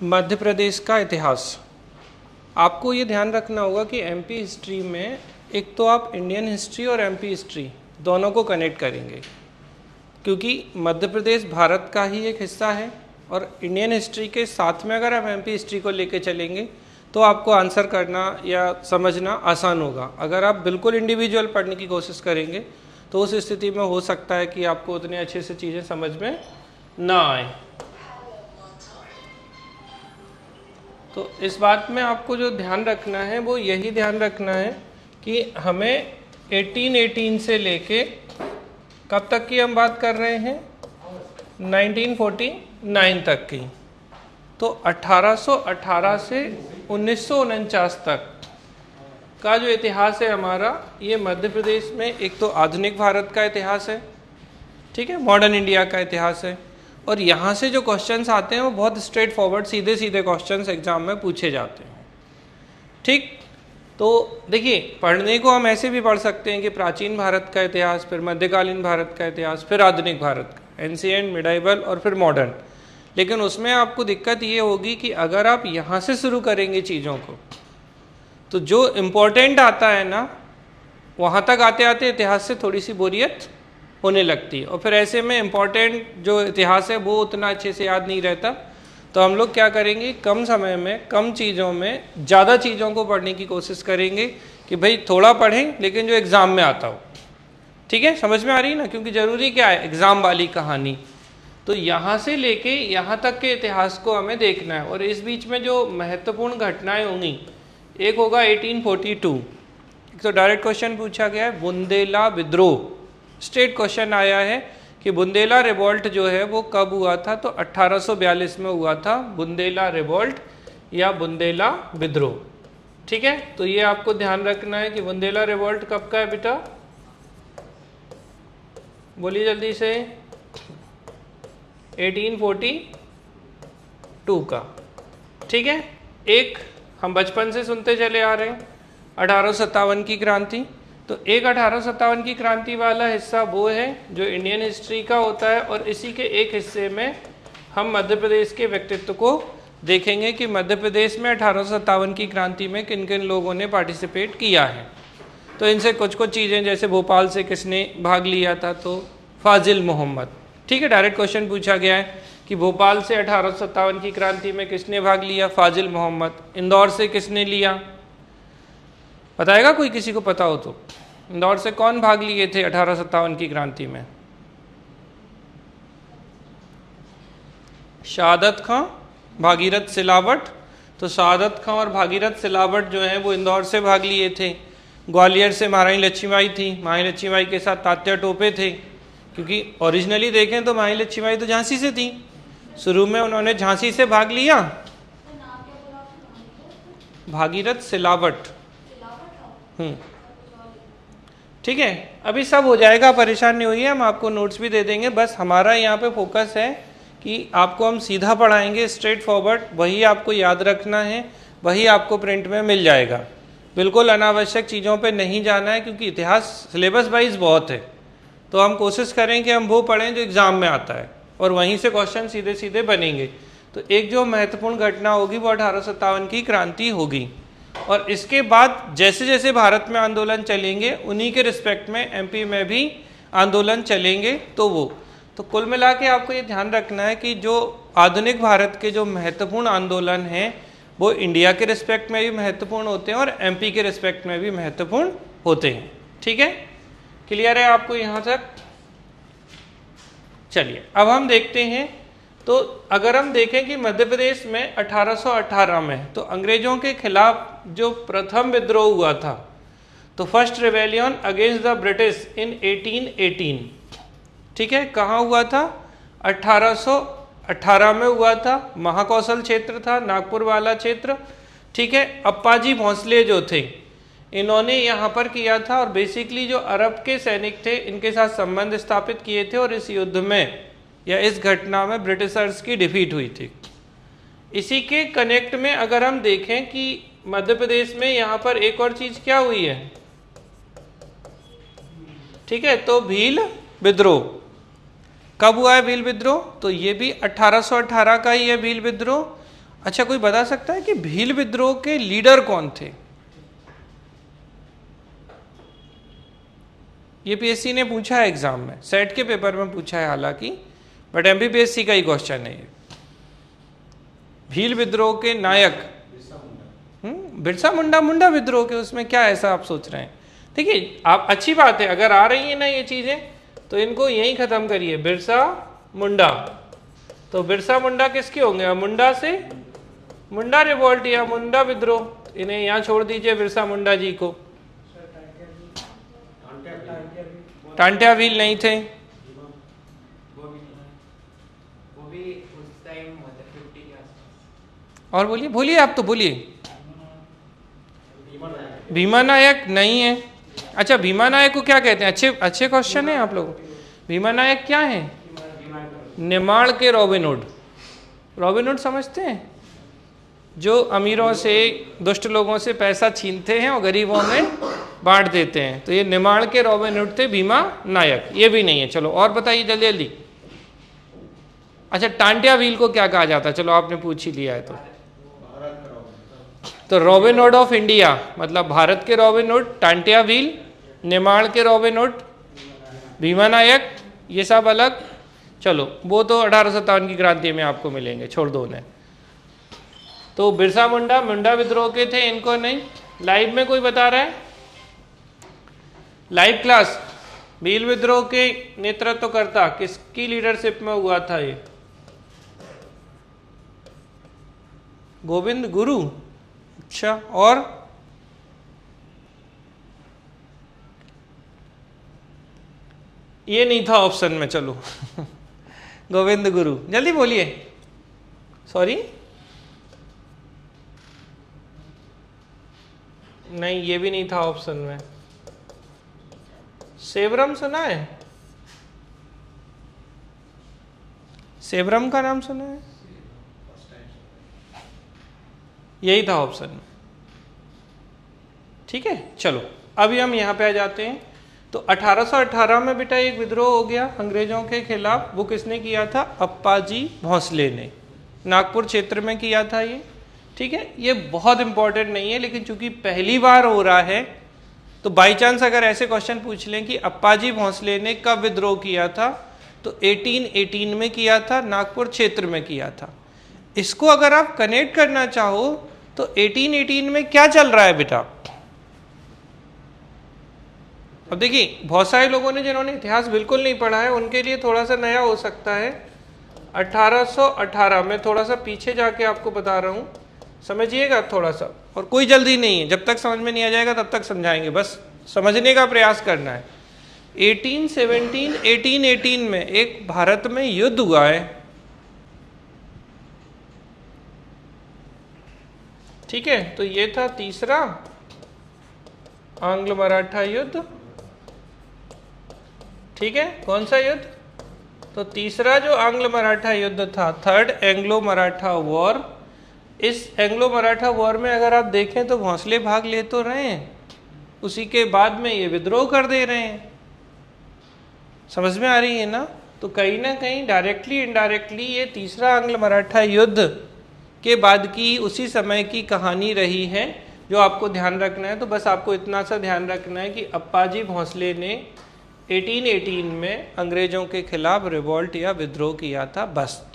मध्य प्रदेश का इतिहास। आपको ये ध्यान रखना होगा कि एमपी हिस्ट्री में एक तो आप इंडियन हिस्ट्री और एमपी हिस्ट्री दोनों को कनेक्ट करेंगे, क्योंकि मध्य प्रदेश भारत का ही एक हिस्सा है और इंडियन हिस्ट्री के साथ में अगर आप एमपी हिस्ट्री को लेके चलेंगे तो आपको आंसर करना या समझना आसान होगा। अगर आप बिल्कुल इंडिविजुअल पढ़ने की कोशिश करेंगे तो उस स्थिति में हो सकता है कि आपको उतने अच्छे से चीज़ें समझ में ना आए। तो इस बात में आपको जो ध्यान रखना है वो यही ध्यान रखना है कि हमें 1818 से लेके कब तक की हम बात कर रहे हैं, 1949 तक की। तो 1818 से 1949 तक का जो इतिहास है हमारा, ये मध्य प्रदेश में एक तो आधुनिक भारत का इतिहास है, ठीक है, मॉडर्न इंडिया का इतिहास है। और यहाँ से जो क्वेश्चंस आते हैं वो बहुत स्ट्रेट फॉरवर्ड सीधे सीधे क्वेश्चंस एग्जाम में पूछे जाते हैं, ठीक। तो देखिए, पढ़ने को हम ऐसे भी पढ़ सकते हैं कि प्राचीन भारत का इतिहास, फिर मध्यकालीन भारत का इतिहास, फिर आधुनिक भारत का, एंशिएंट, मिडाइवल और फिर मॉडर्न। लेकिन उसमें आपको दिक्कत ये होगी कि अगर आप यहाँ से शुरू करेंगे चीज़ों को तो जो इम्पोर्टेंट आता है ना, वहाँ तक आते आते इतिहास से थोड़ी सी बोरियत होने लगती है और फिर ऐसे में इम्पोर्टेंट जो इतिहास है वो उतना अच्छे से याद नहीं रहता। तो हम लोग क्या करेंगे, कम समय में कम चीज़ों में ज़्यादा चीज़ों को पढ़ने की कोशिश करेंगे कि भाई थोड़ा पढ़ें लेकिन जो एग्ज़ाम में आता हो, ठीक है, समझ में आ रही है ना। क्योंकि ज़रूरी क्या है, एग्ज़ाम वाली कहानी। तो यहाँ से लेके यहाँ तक के इतिहास को हमें देखना है और इस बीच में जो महत्वपूर्ण घटनाएं होंगी, एक होगा 1842। एक तो डायरेक्ट क्वेश्चन पूछा गया है, बुंदेला विद्रोह। स्ट्रेट क्वेश्चन आया है कि बुंदेला रिवॉल्ट जो है वो कब हुआ था, तो 1842 में हुआ था बुंदेला रिवॉल्ट या बुंदेला विद्रोह, ठीक है। तो ये आपको ध्यान रखना है कि बुंदेला रिवॉल्ट कब का है बेटा, बोलिए जल्दी से। 1842 का, ठीक है। एक हम बचपन से सुनते चले आ रहे हैं 1857 की क्रांति। तो एक 1857 की क्रांति वाला हिस्सा वो है जो इंडियन हिस्ट्री का होता है और इसी के एक हिस्से में हम मध्य प्रदेश के व्यक्तित्व को देखेंगे कि मध्य प्रदेश में 1857 की क्रांति में किन किन लोगों ने पार्टिसिपेट किया है। तो इनसे कुछ कुछ चीज़ें, जैसे भोपाल से किसने भाग लिया था, तो फाजिल मोहम्मद, ठीक है। डायरेक्ट क्वेश्चन पूछा गया है कि भोपाल से 1857 की क्रांति में किसने भाग लिया, फाजिल मोहम्मद। इंदौर से किसने लिया, बताएगा कोई, किसी को पता हो तो। इंदौर से कौन भाग लिए थे 1857 की क्रांति में? शहादत खां, भागीरथ सिलावट। तो शहादत खां और भागीरथ सिलावट जो हैं वो इंदौर से भाग लिए थे। ग्वालियर से महारानी लक्ष्मीबाई थी, महारानी लक्ष्मीबाई के साथ तात्या टोपे थे, क्योंकि ओरिजिनली देखें तो महारानी लक्ष्मीबाई तो झांसी से थी। शुरू में उन्होंने झांसी से भाग लिया, भागीरथ सिलावट, ठीक है। अभी सब हो जाएगा, परेशान नहीं होइए, हम आपको नोट्स भी दे देंगे। बस हमारा यहाँ पे फोकस है कि आपको हम सीधा पढ़ाएंगे, स्ट्रेट फॉरवर्ड, वही आपको याद रखना है, वही आपको प्रिंट में मिल जाएगा। बिल्कुल अनावश्यक चीज़ों पे नहीं जाना है, क्योंकि इतिहास सिलेबस वाइज बहुत है। तो हम कोशिश करें कि हम वो पढ़ें जो एग्ज़ाम में आता है और वहीं से क्वेश्चन सीधे सीधे बनेंगे। तो एक जो महत्वपूर्ण घटना होगी वो 1857 की क्रांति होगी और इसके बाद जैसे जैसे भारत में आंदोलन चलेंगे उन्हीं के रिस्पेक्ट में एमपी में भी आंदोलन चलेंगे। तो कुल मिला के आपको ये ध्यान रखना है कि जो आधुनिक भारत के जो महत्वपूर्ण आंदोलन हैं वो इंडिया के रिस्पेक्ट में भी महत्वपूर्ण होते हैं और एमपी के रिस्पेक्ट में भी महत्वपूर्ण होते हैं, ठीक है। क्लियर है आपको यहाँ तक? चलिए अब हम देखते हैं। तो अगर हम देखें कि मध्य प्रदेश में 1818 में तो अंग्रेजों के खिलाफ जो प्रथम विद्रोह हुआ था, तो first rebellion against the British in 1818, ठीक है। कहाँ हुआ था? 1818 में हुआ था। महाकौशल क्षेत्र था, नागपुर वाला क्षेत्र, ठीक है। अप्पाजी भोंसले जो थे इन्होंने यहाँ पर किया था और बेसिकली जो अरब के सैनिक थे इनके साथ संबंध स्थापित किए थे और इस युद्ध में या इस घटना में ब्रिटिशर्स की डिफीट हुई थी। इसी के कनेक्ट में अगर हम देखें कि मध्य प्रदेश में यहाँ पर एक और चीज क्या हुई है, ठीक है, तो भील विद्रोह। कब हुआ है भील विद्रोह? तो ये भी 1818 का ही है भील विद्रोह अच्छा, कोई बता सकता है कि भील विद्रोह के लीडर कौन थे? ये पीएससी ने पूछा है एग्जाम में, सेट के पेपर में पूछा है हालांकि, बट एमपीपीएससी का ही क्वेश्चन है ये। भील विद्रोह के नायक बिरसा मुंडा। मुंडा विद्रोह के उसमें क्या ऐसा आप सोच रहे हैं? देखिए, आप अच्छी बात है, अगर आ रही है ना ये चीजें तो इनको यहीं खत्म करिए, बिरसा मुंडा। तो बिरसा मुंडा किसके होंगे? मुंडा से मुंडा रिवॉल्ट या मुंडा विद्रोह, इन्हें यहाँ छोड़ दीजिए बिरसा मुंडा जी को। टांट्या व्हील नहीं थे, और बोलिए बोलिए, आप तो बोलिए। भीमा नायक नहीं है। अच्छा, भीमा नायक को क्या कहते हैं? अच्छे अच्छे क्वेश्चन है आप लोग। भीमा नायक क्या है? निमाड़ के रॉबिनहुड। रॉबिनहुड समझते हैं? जो अमीरों से, दुष्ट लोगों से पैसा छीनते हैं और गरीबों में बांट देते हैं, तो ये निमाड़ के रॉबिनहुड थे भीमा नायक। ये भी नहीं है। चलो और बताइए जल्दी जल्दी। अच्छा, टांट्या व्हील को क्या कहा जाता है? चलो आपने पूछ ही लिया है तो रॉबिनहुड ऑफ इंडिया मतलब भारत के रॉबिनहुड, टांट्या व्हील, निमाड़ के रॉबिनहुड, भीमा नायक, ये सब अलग। चलो वो तो 1857 की क्रांति में आपको मिलेंगे, छोड़ दो उन्हें। तो बिरसा मुंडा मुंडा विद्रोह के थे, इनको नहीं। लाइव में कोई बता रहा है? लाइव क्लास, भील विद्रोह के नेतृत्वकर्ता किसकी लीडरशिप में हुआ था ये? गोविंद गुरु। अच्छा, और ये नहीं था ऑप्शन में। चलो गोविंद गुरु, जल्दी बोलिए। सॉरी, नहीं ये भी नहीं था ऑप्शन में। सेवरम सुना है? सेवरम का नाम सुना है? यही था ऑप्शन में। ठीक है, चलो अभी हम यहाँ पे आ जाते हैं। तो 1818 में बेटा एक विद्रोह हो गया अंग्रेजों के खिलाफ। वो किसने किया था? अप्पाजी भोंसले ने, नागपुर क्षेत्र में किया था ये। ठीक है, ये बहुत इंपॉर्टेंट नहीं है, लेकिन चूंकि पहली बार हो रहा है तो बाई चांस अगर ऐसे क्वेश्चन पूछ लें कि अप्पाजी भोंसले ने कब विद्रोह किया था, तो 1818 में किया था, नागपुर क्षेत्र में किया था। इसको अगर आप कनेक्ट करना चाहो तो 1818 में क्या चल रहा है बेटा? अब देखिए, बहुत सारे लोगों ने जिन्होंने इतिहास बिल्कुल नहीं पढ़ा है उनके लिए थोड़ा सा नया हो सकता है। 1818 में थोड़ा सा पीछे जाके आपको बता रहा हूं, समझिएगा थोड़ा सा, और कोई जल्दी नहीं है, जब तक समझ में नहीं आ जाएगा तब तक समझाएंगे, बस समझने का प्रयास करना है। 1818 में एक भारत में युद्ध हुआ है। ठीक है, तो ये था तीसरा आंग्ल मराठा युद्ध। ठीक है, कौन सा युद्ध? तो तीसरा जो आंग्ल मराठा युद्ध था, थर्ड एंग्लो मराठा वॉर। इस एंग्लो मराठा वॉर में अगर आप देखें तो भोंसले भाग ले तो रहे हैं, उसी के बाद में ये विद्रोह कर दे रहे हैं। समझ में आ रही है ना? तो कहीं ना कहीं डायरेक्टली इनडायरेक्टली ये तीसरा आंग्ल मराठा युद्ध के बाद की उसी समय की कहानी रही है, जो आपको ध्यान रखना है। तो बस आपको इतना सा ध्यान रखना है कि अप्पाजी भोंसले ने 1818 में अंग्रेजों के खिलाफ रिवॉल्ट या विद्रोह किया था, बस।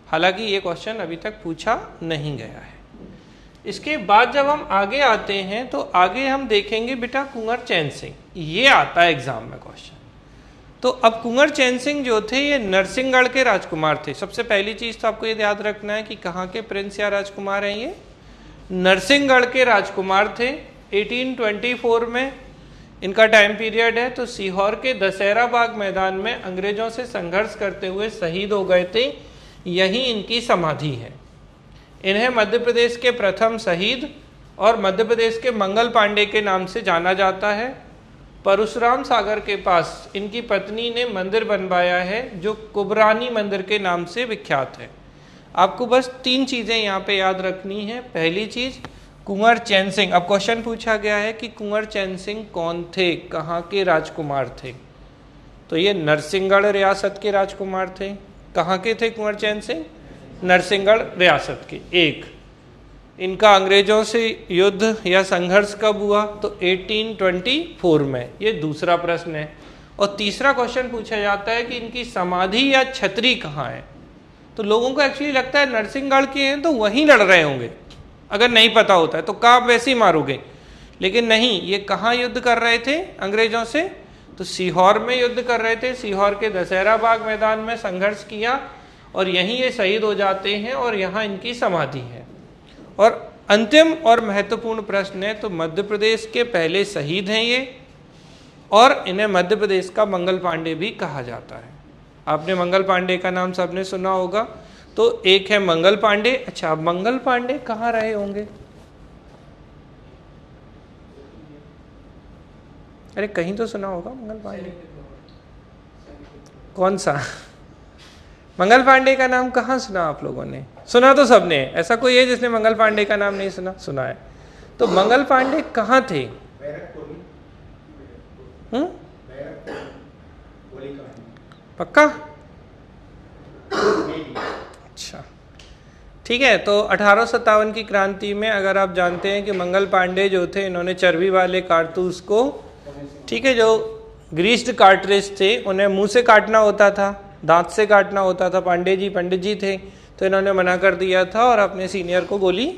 हालांकि ये क्वेश्चन अभी तक पूछा नहीं गया है। इसके बाद जब हम आगे आते हैं तो आगे हम देखेंगे बेटा कुंवर चैन सिंह, ये आता है एग्जाम में क्वेश्चन। तो अब कुंवर चैन सिंह जो थे ये नरसिंहगढ़ के राजकुमार थे। सबसे पहली चीज तो आपको ये याद रखना है कि कहाँ के प्रिंस या राजकुमार हैं ये? नरसिंहगढ़ के राजकुमार थे। 1824 में इनका टाइम पीरियड है। तो सीहोर के दशहरा बाग मैदान में अंग्रेजों से संघर्ष करते हुए शहीद हो गए थे, यही इनकी समाधि है। इन्हें मध्य प्रदेश के प्रथम शहीद और मध्य प्रदेश के मंगल पांडे के नाम से जाना जाता है। परशुराम सागर के पास इनकी पत्नी ने मंदिर बनवाया है, जो कुबरानी मंदिर के नाम से विख्यात है। आपको बस 3 चीजें यहाँ पे याद रखनी है। पहली चीज, कुंवर चैन सिंह। अब क्वेश्चन पूछा गया है कि कुंवर चैन सिंह कौन थे, कहाँ के राजकुमार थे? तो ये नरसिंहगढ़ रियासत के राजकुमार थे। कहाँ के थे कुंवर चैन सिंह? नरसिंहगढ़ रियासत के। एक, इनका अंग्रेजों से युद्ध या संघर्ष कब हुआ? तो 1824 में। ये दूसरा प्रश्न है। और तीसरा क्वेश्चन पूछा जाता है कि इनकी समाधि या छतरी कहाँ है? तो लोगों को एक्चुअली लगता है नरसिंहगढ़ के हैं तो वहीं लड़ रहे होंगे, अगर नहीं पता होता है तो कहाँ वैसे ही मारोगे, लेकिन नहीं, ये कहाँ युद्ध कर रहे थे अंग्रेजों से? तो सीहोर में युद्ध कर रहे थे। सीहोर के दशहरा बाग मैदान में संघर्ष किया और यहीं ये शहीद हो जाते हैं और यहाँ इनकी समाधि है। और अंतिम और महत्वपूर्ण प्रश्न है, तो मध्य प्रदेश के पहले शहीद हैं ये, और इन्हें मध्य प्रदेश का मंगल पांडे भी कहा जाता है। आपने मंगल पांडे का नाम सबने सुना होगा। तो एक है मंगल पांडे। अच्छा, मंगल पांडे कहाँ रहे होंगे? अरे कहीं तो सुना होगा मंगल पांडे। कौन सा? मंगल पांडे का नाम कहाँ सुना आप लोगों ने? सुना तो सबने, ऐसा कोई है जिसने मंगल पांडे का नाम नहीं सुना? सुना है। तो मंगल पांडे कहाँ थे? पक्का? अच्छा, ठीक है। तो 1857 की क्रांति में अगर आप जानते हैं कि मंगल पांडे जो थे, इन्होंने चर्बी वाले कारतूस को, ठीक है, जो ग्रीस्ड कार्ट्रिज थे उन्हें मुंह से काटना होता था, दांत से काटना होता था। पांडे जी पंडित जी थे तो इन्होंने मना कर दिया था और अपने सीनियर को गोली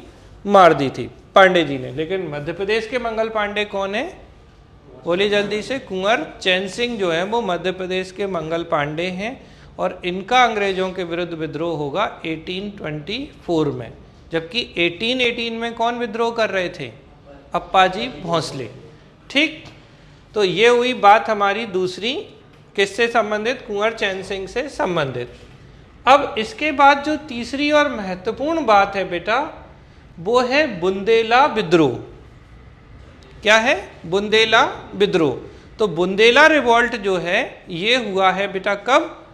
मार दी थी पांडे जी ने। लेकिन मध्य प्रदेश के मंगल पांडे कौन है? बोलिए जल्दी से। कुंवर चैन सिंह जो है वो मध्य प्रदेश के मंगल पांडे हैं और इनका अंग्रेजों के विरुद्ध विद्रोह होगा 1824 में। जबकि 1818 में कौन विद्रोह कर रहे थे? अप्पाजी भोंसले। ठीक, तो ये हुई बात हमारी दूसरी, किससे संबंधित? कुंवर चैन सिंह से संबंधित। अब इसके बाद जो तीसरी और महत्वपूर्ण बात है बेटा, वो है बुंदेला विद्रोह। क्या है? बुंदेला विद्रोह। तो बुंदेला रिवॉल्ट जो है ये हुआ है बेटा कब?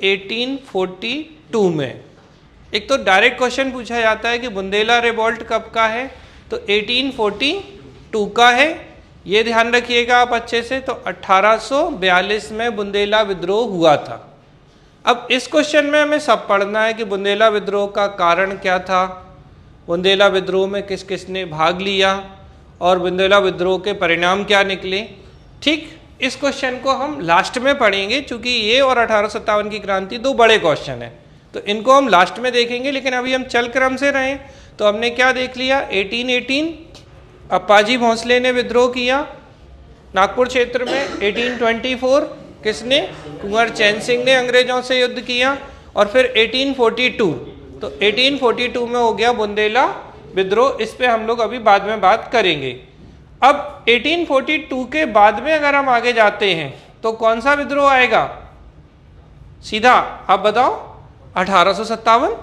1842 में। एक तो डायरेक्ट क्वेश्चन पूछा जाता है कि बुंदेला रिवॉल्ट कब का है? तो 1842 का है। ये ध्यान रखिएगा आप अच्छे से। तो 1842 में बुंदेला विद्रोह हुआ था। अब इस क्वेश्चन में हमें सब पढ़ना है कि बुंदेला विद्रोह का कारण क्या था, बुंदेला विद्रोह में किस किसने भाग लिया और बुंदेला विद्रोह के परिणाम क्या निकले। ठीक, इस क्वेश्चन को हम लास्ट में पढ़ेंगे, चूंकि ये और 1857 की क्रांति दो बड़े क्वेश्चन हैं, तो इनको हम लास्ट में देखेंगे। लेकिन अभी हम चल क्रम से रहें तो हमने क्या देख लिया? 1818 अप्पाजी भोंसले ने विद्रोह किया नागपुर क्षेत्र में। 1824 किसने? कुंवर चैन सिंह ने अंग्रेजों से युद्ध किया। और फिर 1842, तो 1842 में हो गया बुंदेला विद्रोह। इस पे हम लोग अभी बाद में बात करेंगे। अब 1842 के बाद में अगर हम आगे जाते हैं तो कौन सा विद्रोह आएगा? सीधा आप बताओ। 1857।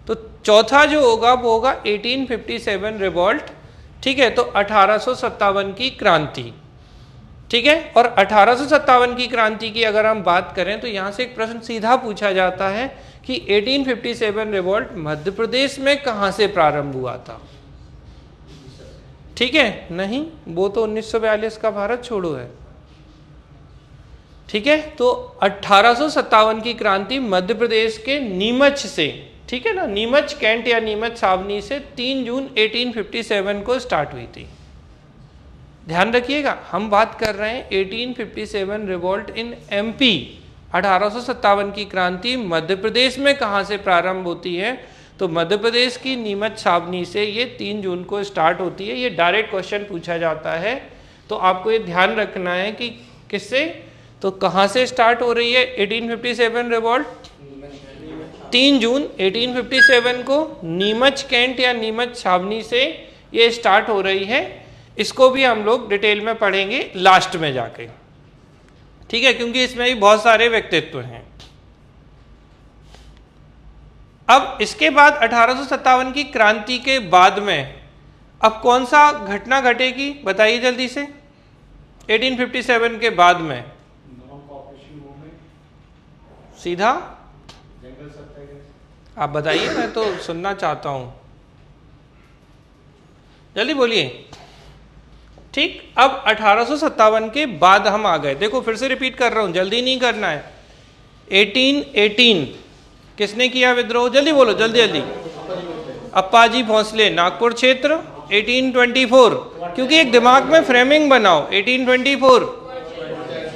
तो चौथा जो होगा वो होगा 1857 रिवॉल्ट। ठीक है, तो 1857 की क्रांति। ठीक है, और 1857 की क्रांति की अगर हम बात करें तो यहां से एक प्रश्न सीधा पूछा जाता है कि 1857 रिवॉल्ट मध्य प्रदेश में कहां से प्रारंभ हुआ था? ठीक है, नहीं, वो तो 1942 का भारत छोड़ो है। ठीक है, तो 1857 की क्रांति मध्य प्रदेश के नीमच से, ठीक है ना, नीमच कैंट या नीमच छावनी से 3 जून 1857 को स्टार्ट हुई थी। ध्यान रखिएगा, हम बात कर रहे हैं 1857 रिवॉल्ट इन एमपी। 1857 की क्रांति मध्य प्रदेश में कहां से प्रारंभ होती है? तो मध्य प्रदेश की नीमच छावनी से ये 3 जून को स्टार्ट होती है। ये डायरेक्ट क्वेश्चन पूछा जाता है, तो आपको ये ध्यान रखना है कि किससे, तो कहां से स्टार्ट हो रही है 1857 रिवॉल्ट? 3 जून 1857 को नीमच कैंट या नीमच छावनी से ये स्टार्ट हो रही है। इसको भी हम लोग डिटेल में पढ़ेंगे लास्ट में जाके, ठीक है, क्योंकि इसमें भी बहुत सारे व्यक्तित्व हैं। अब इसके बाद 1857 की क्रांति के बाद में अब कौन सा घटना घटेगी बताइए जल्दी से? 1857 के बाद में सीधा आप बताइए, मैं तो सुनना चाहता हूं, जल्दी बोलिए। ठीक, अब 1857 के बाद हम आ गए। देखो फिर से रिपीट कर रहा हूं, जल्दी नहीं करना है। 1818 किसने किया विद्रोह? जल्दी बोलो, जल्दी जल्दी। अप्पाजी भोंसले, नागपुर क्षेत्र 1824। क्योंकि एक दिमाग में फ्रेमिंग बनाओ, 1824।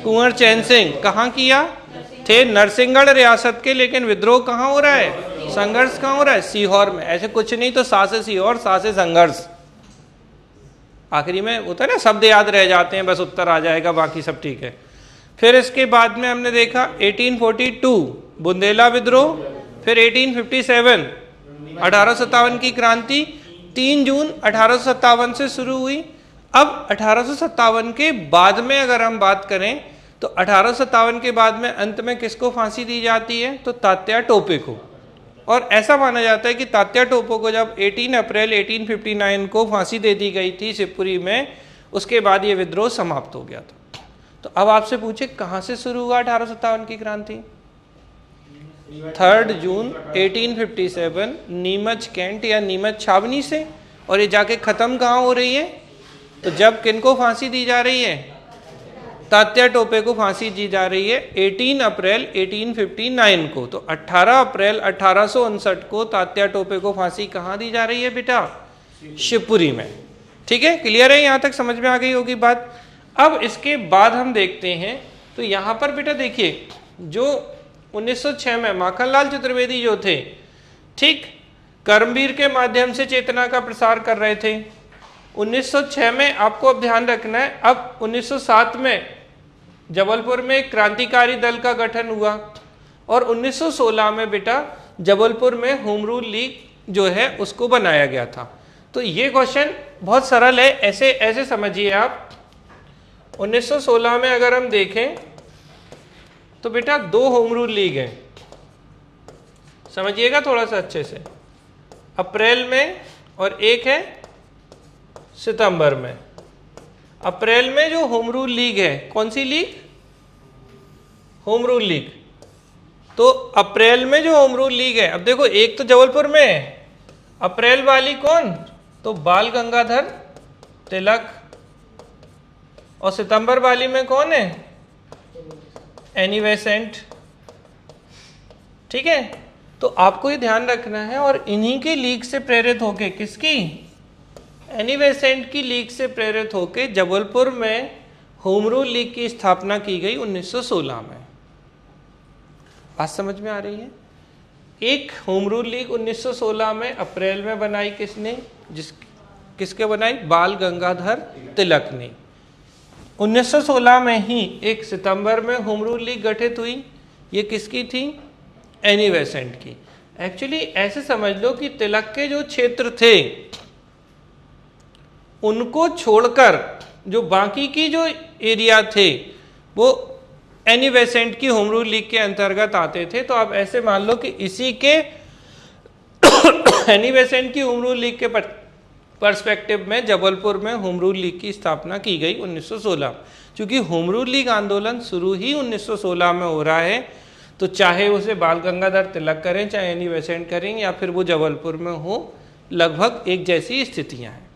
कुंवर चैन सिंह, कहाँ किया? थे नरसिंहगढ़ रियासत के, लेकिन विद्रोह कहाँ हो रहा है, संघर्ष कहाँ हो रहा है? सीहोर में। ऐसे कुछ नहीं तो सा से सीहोर, सा से संघर्ष। आखिरी में होता है ना, शब्द याद रह जाते हैं, बस उत्तर आ जाएगा, बाकी सब ठीक है। फिर इसके बाद में हमने देखा 1842 बुंदेला विद्रोह, फिर 1857 1857 की क्रांति 3 जून 1857 से शुरू हुई। अब 1857 के बाद में अगर हम बात करें तो 1857 के बाद में अंत में किसको फांसी दी जाती है? तो तात्या टोपे को। और ऐसा माना जाता है कि तात्या टोपे को जब 18 अप्रैल 1859 को फांसी दे दी गई थी शिवपुरी में, उसके बाद ये विद्रोह समाप्त हो गया था। तो अब आपसे पूछे कहाँ से शुरू हुआ 1857 की क्रांति? 3 जून 1857 नीमच कैंट या नीमच छावनी से। और ये जाके खत्म कहाँ हो रही है? तो जब किनको फांसी दी जा रही है? तात्या टोपे को फांसी दी जा रही है 18 अप्रैल 1859 को। तो 18 अप्रैल 1859 को तात्या टोपे को फांसी कहाँ दी जा रही है बेटा? शिवपुरी में। ठीक है, क्लियर है? यहाँ तक समझ में आ गई होगी बात। अब इसके बाद हम देखते हैं, तो यहाँ पर बेटा देखिए, जो 1906 में माखनलाल चतुर्वेदी जो थे, ठीक, कर्मवीर के माध्यम से चेतना का प्रसार कर रहे थे। 1906 में आपको अब ध्यान रखना है, अब 1907 में जबलपुर में क्रांतिकारी दल का गठन हुआ और 1916 में बेटा जबलपुर में होम रूल लीग जो है उसको बनाया गया था। तो ये क्वेश्चन बहुत सरल है, ऐसे ऐसे समझिए आप। 1916 में अगर हम देखें तो बेटा 2 होम रूल लीग हैं, समझिएगा थोड़ा सा अच्छे से, अप्रैल में और एक है सितंबर में। अप्रैल में जो होम रूल लीग है, कौन सी लीग? Home rule league. तो अप्रैल में जो होम रूल लीग है, अब देखो एक तो जबलपुर में है, अप्रैल वाली कौन? तो बाल गंगाधर तिलक। और सितंबर वाली में कौन है? Annie Besant. ठीक है, तो आपको ये ध्यान रखना है। और इन्हीं की लीग से प्रेरित होके, किसकी? एनी बेसेंट की लीग से प्रेरित होके जबलपुर में होम रूल लीग की स्थापना की गई 1916 में। बात समझ में आ रही है? एक होम रूल लीग 1916 में अप्रैल में बनाई किसने? किसके बनाई? बाल गंगाधर तिलक ने। 1916 में ही एक सितंबर में होम रूल लीग गठित हुई, ये किसकी थी? एनी बेसेंट की। एक्चुअली ऐसे समझ लो कि तिलक के जो क्षेत्र थे उनको छोड़कर जो बाकी की जो एरिया थे वो एनी बेसेंट की होम रूल लीग के अंतर्गत आते थे। तो आप ऐसे मान लो कि इसी के एनी बेसेंट की होम रूल लीग के पर्सपेक्टिव में जबलपुर में होम रूल लीग की स्थापना की गई 1916। क्योंकि होम रूल लीग आंदोलन शुरू ही 1916 में हो रहा है, तो चाहे उसे बाल गंगाधर तिलक करें, चाहे एनी बेसेंट करें, या फिर वो जबलपुर में हो, लगभग एक जैसी स्थितियां हैं।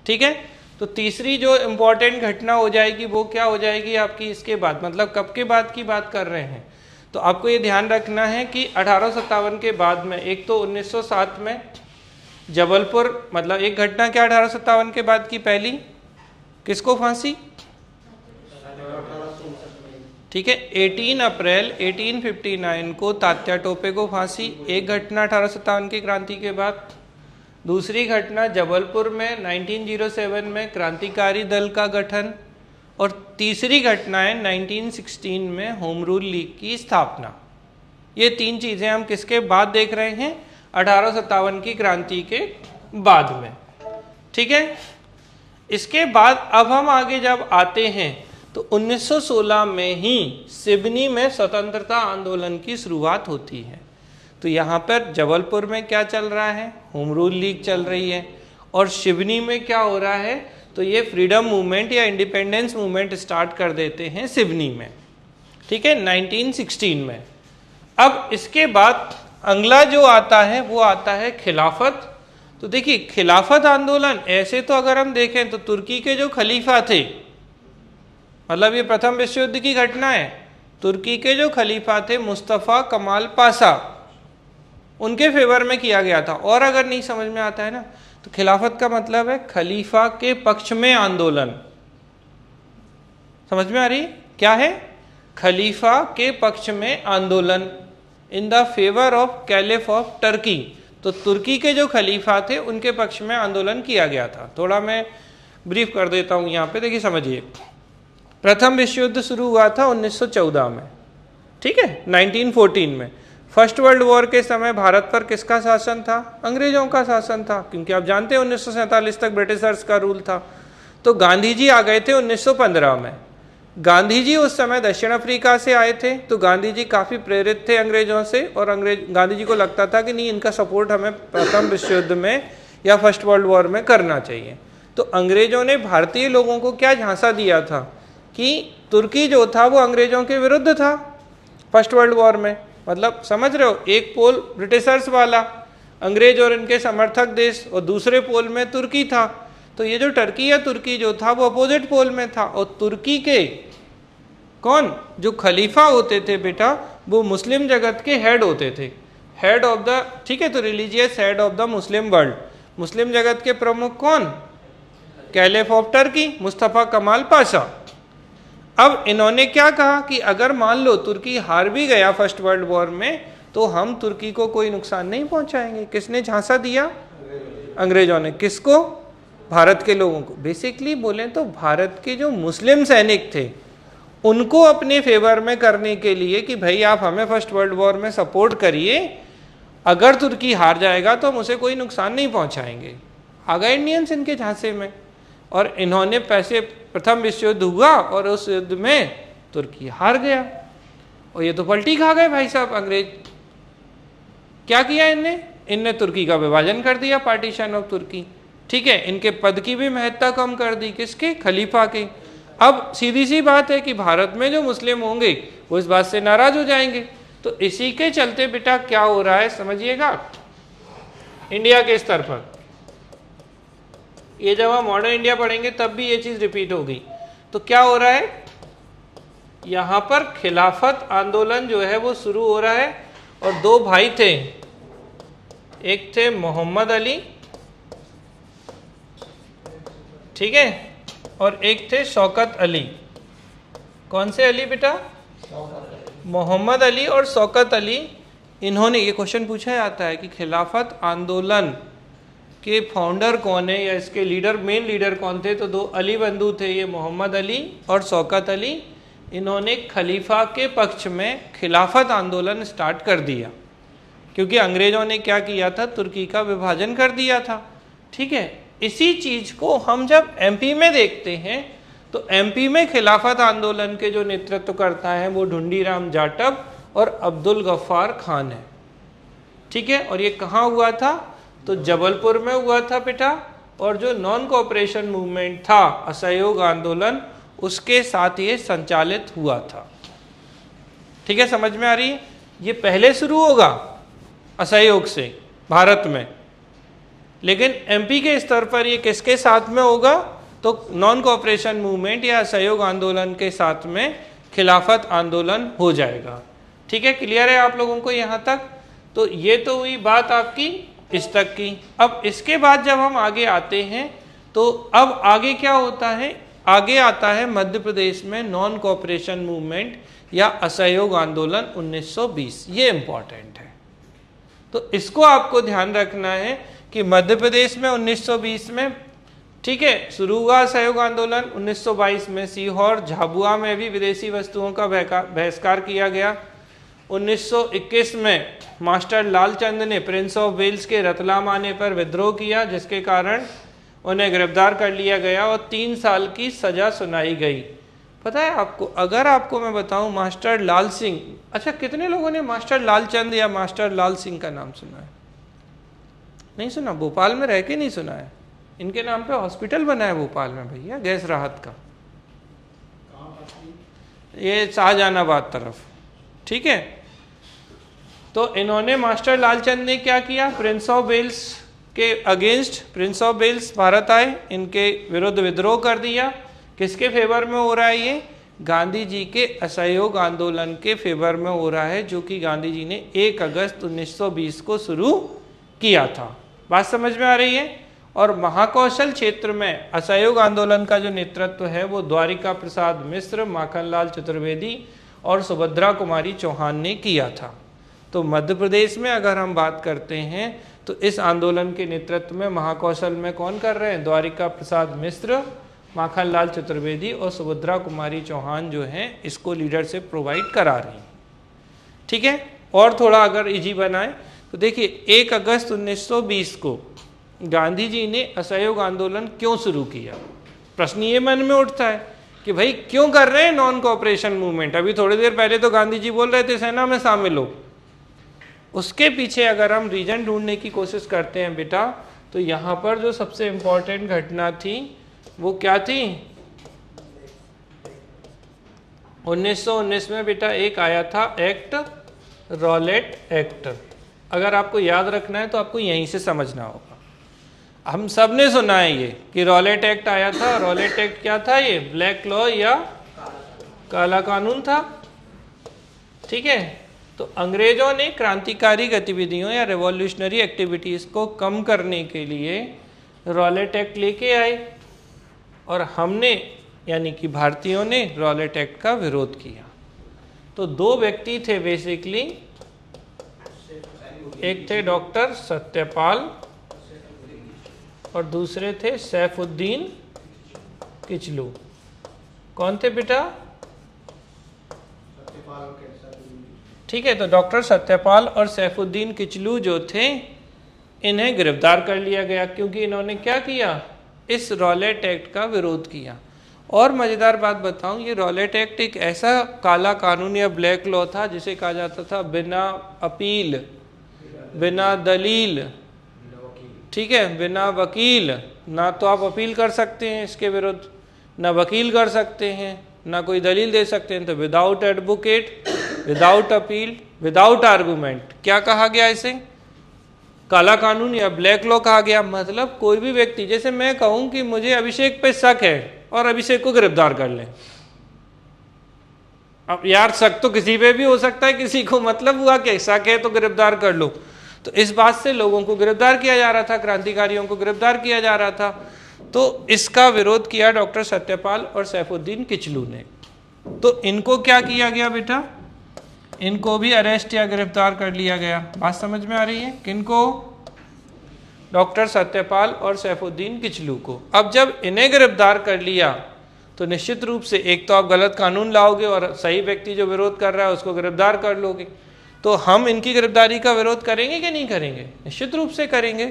ठीक है, तो तीसरी जो इम्पोर्टेंट घटना हो जाएगी वो क्या हो जाएगी आपकी इसके बाद, मतलब कब के बाद की बात कर रहे हैं? तो आपको ये ध्यान रखना है कि 1857 के बाद में, एक तो 1907 में जबलपुर, मतलब एक घटना क्या 1857 के बाद की पहली, किसको फांसी? ठीक है, 18 अप्रैल 1859 को तात्या टोपे को फांसी, एक घटना 1857 की क्रांति के बाद। दूसरी घटना जबलपुर में 1907 में क्रांतिकारी दल का गठन। और तीसरी घटना है 1916 में होम रूल लीग की स्थापना। ये 3 चीज़ें हम किसके बाद देख रहे हैं? 1857 की क्रांति के बाद में। ठीक है, इसके बाद अब हम आगे जब आते हैं तो 1916 में ही सिवनी में स्वतंत्रता आंदोलन की शुरुआत होती है। तो यहाँ पर जबलपुर में क्या चल रहा है? होम रूल लीग चल रही है। और सिवनी में क्या हो रहा है? तो ये फ्रीडम मूवमेंट या इंडिपेंडेंस मूवमेंट स्टार्ट कर देते हैं सिवनी में। ठीक है, 1916 में। अब इसके बाद अगला जो आता है वो आता है खिलाफत। तो देखिए खिलाफत आंदोलन, ऐसे तो अगर हम देखें तो तुर्की के जो खलीफा थे, मतलब ये प्रथम विश्व युद्ध की घटना है, तुर्की के जो खलीफा थे मुस्तफ़ा कमाल पाशा, उनके फेवर में किया गया था। और अगर नहीं समझ में आता है ना, तो खिलाफत का मतलब है खलीफा के पक्ष में आंदोलन। समझ में आ रही क्या है? खलीफा के पक्ष में आंदोलन, in the favour of caliph of Turkey. तो तुर्की के जो खलीफा थे उनके पक्ष में आंदोलन किया गया था। थोड़ा मैं ब्रीफ कर देता हूं यहाँ पे, देखिए समझिए। प्रथम विश्व युद्ध शुरू हुआ था 1914 में, ठीक है, 1914 में। फर्स्ट वर्ल्ड वॉर के समय भारत पर किसका शासन था? अंग्रेजों का शासन था, क्योंकि आप जानते हैं 1947 तक ब्रिटिशर्स का रूल था। तो गांधी जी आ गए थे 1915 में। गांधी जी उस समय दक्षिण अफ्रीका से आए थे, तो गांधी जी काफ़ी प्रेरित थे अंग्रेजों से, और गांधी जी को लगता था कि नहीं, इनका सपोर्ट हमें प्रथम विश्व युद्ध में या फर्स्ट वर्ल्ड वॉर में करना चाहिए। तो अंग्रेजों ने भारतीय लोगों को क्या झांसा दिया था कि तुर्की जो था वो अंग्रेजों के विरुद्ध था फर्स्ट वर्ल्ड वॉर में। मतलब समझ रहे हो, एक पोल ब्रिटिशर्स वाला, अंग्रेज और इनके समर्थक देश, और दूसरे पोल में तुर्की था। तो ये जो टर्की या तुर्की जो था वो अपोजिट पोल में था। और तुर्की के कौन जो खलीफा होते थे बेटा, वो मुस्लिम जगत के हेड होते थे, हेड ऑफ द, ठीक है, तो religious head of the Muslim world. मुस्लिम जगत के प्रमुख कौन? कैलिफ ऑफ टर्की, मुस्तफा कमाल पाशा। अब इन्होंने क्या कहा कि अगर मान लो तुर्की हार भी गया फर्स्ट वर्ल्ड वॉर में, तो हम तुर्की को कोई नुकसान नहीं पहुंचाएंगे। किसने झांसा दिया? अंग्रेजों ने। किसको? भारत के लोगों को। बेसिकली बोले तो भारत के जो मुस्लिम सैनिक थे उनको अपने फेवर में करने के लिए कि भाई आप हमें फर्स्ट वर्ल्ड वॉर में सपोर्ट करिए, अगर तुर्की हार जाएगा तो हम उसे कोई नुकसान नहीं पहुंचाएंगे। आ गए इंडियंस इनके झांसे में, और इन्होंने पैसे, प्रथम विश्व युद्ध हुआ और उस युद्ध में तुर्की हार गया, और ये तो पलटी खा गए भाई साहब अंग्रेज। क्या किया इनने तुर्की का विभाजन कर दिया, पार्टीशन ऑफ तुर्की, ठीक है। इनके पद की भी महत्ता कम कर दी, किसके? खलीफा के। अब सीधी सी बात है कि भारत में जो मुस्लिम होंगे वो इस बात से नाराज हो जाएंगे। तो इसी के चलते बेटा क्या हो रहा है समझिएगा, इंडिया के स्तर पर, ये जब हम मॉडर्न इंडिया पढ़ेंगे तब भी ये चीज रिपीट होगी। तो क्या हो रहा है, यहां पर खिलाफत आंदोलन जो है वो शुरू हो रहा है, और दो भाई थे, एक थे मोहम्मद अली, ठीक है, और एक थे शौकत अली। कौन से अली बेटा? मोहम्मद अली और शौकत अली। इन्होंने, ये क्वेश्चन पूछा जाता है कि खिलाफत आंदोलन के फाउंडर कौन है या इसके लीडर, मेन लीडर कौन थे? तो दो अली बंधु थे, ये मोहम्मद अली और शौकत अली। इन्होंने खलीफा के पक्ष में खिलाफत आंदोलन स्टार्ट कर दिया, क्योंकि अंग्रेजों ने क्या किया था, तुर्की का विभाजन कर दिया था, ठीक है। इसी चीज को हम जब एमपी में देखते हैं, तो एमपी में खिलाफत आंदोलन के जो नेतृत्व करता है वो ढूंढीराम जाटव और अब्दुल गफ्फार खान है, ठीक है। और ये कहाँ हुआ था? तो जबलपुर में हुआ था बेटा। और जो नॉन कोऑपरेशन मूवमेंट था, असहयोग आंदोलन, उसके साथ ये संचालित हुआ था, ठीक है। समझ में आ रही है? ये पहले शुरू होगा असहयोग से भारत में, लेकिन एमपी के स्तर पर ये किसके साथ में होगा? तो नॉन कोऑपरेशन मूवमेंट या असहयोग आंदोलन के साथ में खिलाफत आंदोलन हो जाएगा, ठीक है। क्लियर है आप लोगों को यहाँ तक? तो ये तो हुई बात आपकी इस तक की। अब इसके बाद जब हम आगे आते हैं, तो अब आगे क्या होता है? आगे आता है मध्य प्रदेश में नॉन कोऑपरेशन मूवमेंट या असहयोग आंदोलन 1920। ये इंपॉर्टेंट है, तो इसको आपको ध्यान रखना है कि मध्य प्रदेश में 1920 में, ठीक है, शुरू हुआ सहयोग आंदोलन। 1922 में सीहोर, झाबुआ में भी विदेशी वस्तुओं का बहिष्कार किया गया। 1921 में मास्टर लालचंद ने प्रिंस ऑफ वेल्स के रतलाम आने पर विद्रोह किया, जिसके कारण उन्हें गिरफ्तार कर लिया गया और 3 साल की सजा सुनाई गई। पता है आपको, अगर आपको मैं बताऊं मास्टर लाल सिंह, अच्छा कितने लोगों ने मास्टर लालचंद या मास्टर लाल सिंह का नाम सुना है? नहीं सुना? भोपाल में रह के नहीं सुना है? इनके नाम पे हॉस्पिटल बना है भोपाल में भैया, गैस राहत का, ये शाहजहानाबाद तरफ, ठीक है। तो इन्होंने, मास्टर लालचंद ने क्या किया? प्रिंस ऑफ वेल्स के against, prince of Wales Bharat आए, इनके विरुद्ध विद्रोह कर दिया। किसके फेवर में हो रहा है ये? गांधी जी के असहयोग आंदोलन के फेवर में हो रहा है, जो कि गांधी जी ने 1 अगस्त 1920 को शुरू किया था। बात समझ में आ रही है। और महाकौशल क्षेत्र में असहयोग आंदोलन का जो नेतृत्व है वो द्वारिका प्रसाद मिश्र, माखनलाल चतुर्वेदी और सुभद्रा कुमारी चौहान ने किया था। तो मध्य प्रदेश में अगर हम बात करते हैं तो इस आंदोलन के नेतृत्व में महाकौशल में कौन कर रहे हैं? द्वारिका प्रसाद मिश्र, माखनलाल चतुर्वेदी और सुभद्रा कुमारी चौहान जो हैं इसको लीडरशिप प्रोवाइड करा रही हैं। ठीक है। और थोड़ा अगर इजी बनाए तो देखिए 1 अगस्त 1920 को गांधी जी ने असहयोग आंदोलन क्यों शुरू किया? प्रश्न ये मन में उठता है कि भाई क्यों कर रहे हैं नॉन कोऑपरेशन मूवमेंट? अभी थोड़ी देर पहले तो गांधी जी बोल रहे थे सेना में शामिल हो। उसके पीछे अगर हम रीजन ढूंढने की कोशिश करते हैं बेटा, तो यहाँ पर जो सबसे इम्पोर्टेंट घटना थी वो क्या थी? 1919 में बेटा एक आया था एक्ट, रॉलेट एक्ट। अगर आपको याद रखना है तो आपको यहीं से समझना होगा। हम सब ने सुना है ये कि रॉलेट एक्ट आया था। रॉलेट एक्ट क्या था? ये ब्लैक लॉ या काला कानून था। ठीक है। तो अंग्रेजों ने क्रांतिकारी गतिविधियों या रेवोल्यूशनरी एक्टिविटीज को कम करने के लिए रॉलेट एक्ट लेके आए और हमने यानी कि भारतीयों ने रॉलेट एक्ट का विरोध किया। तो 2 व्यक्ति थे बेसिकली, एक थे डॉक्टर सत्यपाल और दूसरे थे सैफुद्दीन किचलू। कौन थे बेटा? ठीक है। तो डॉक्टर सत्यपाल और सैफुद्दीन किचलू जो थे इन्हें गिरफ्तार कर लिया गया क्योंकि इन्होंने क्या किया? इस रॉलेट एक्ट का विरोध किया। और मज़ेदार बात बताऊं, ये रॉलेट एक्ट एक ऐसा काला कानून या ब्लैक लॉ था जिसे कहा जाता था बिना अपील, बिना दलील, ठीक है, बिना वकील, ना तो आप अपील कर सकते हैं इसके विरुद्ध, ना वकील कर सकते हैं, ना कोई दलील दे सकते हैं। तो without advocate, without appeal, without argument, क्या कहा गया इसे? काला कानून या ब्लैक लॉ कहा गया। मतलब कोई भी व्यक्ति, जैसे मैं कहूं कि मुझे अभिषेक पे शक है और अभिषेक को गिरफ्तार कर लें। अब यार शक तो किसी पे भी हो सकता है, किसी को मतलब हुआ कि शक है तो गिरफ्तार कर लो। तो इस बात से लोगों को गिरफ्तार किया जा रहा था, क्रांतिकारियों को गिरफ्तार किया जा रहा था। तो इसका विरोध किया डॉक्टर सत्यपाल और सैफुद्दीन किचलू ने। तो इनको क्या किया गया बेटा? इनको भी अरेस्ट या गिरफ्तार कर लिया गया। बात समझ में आ रही है? किनको? डॉक्टर सत्यपाल और सैफुद्दीन किचलू को। अब जब इन्हें गिरफ्तार कर लिया तो निश्चित रूप से एक तो आप गलत कानून लाओगे और सही व्यक्ति जो विरोध कर रहा है उसको गिरफ्तार कर लोगे। तो हम इनकी गिरफ्तारी का विरोध करेंगे कि नहीं करेंगे? निश्चित रूप से करेंगे।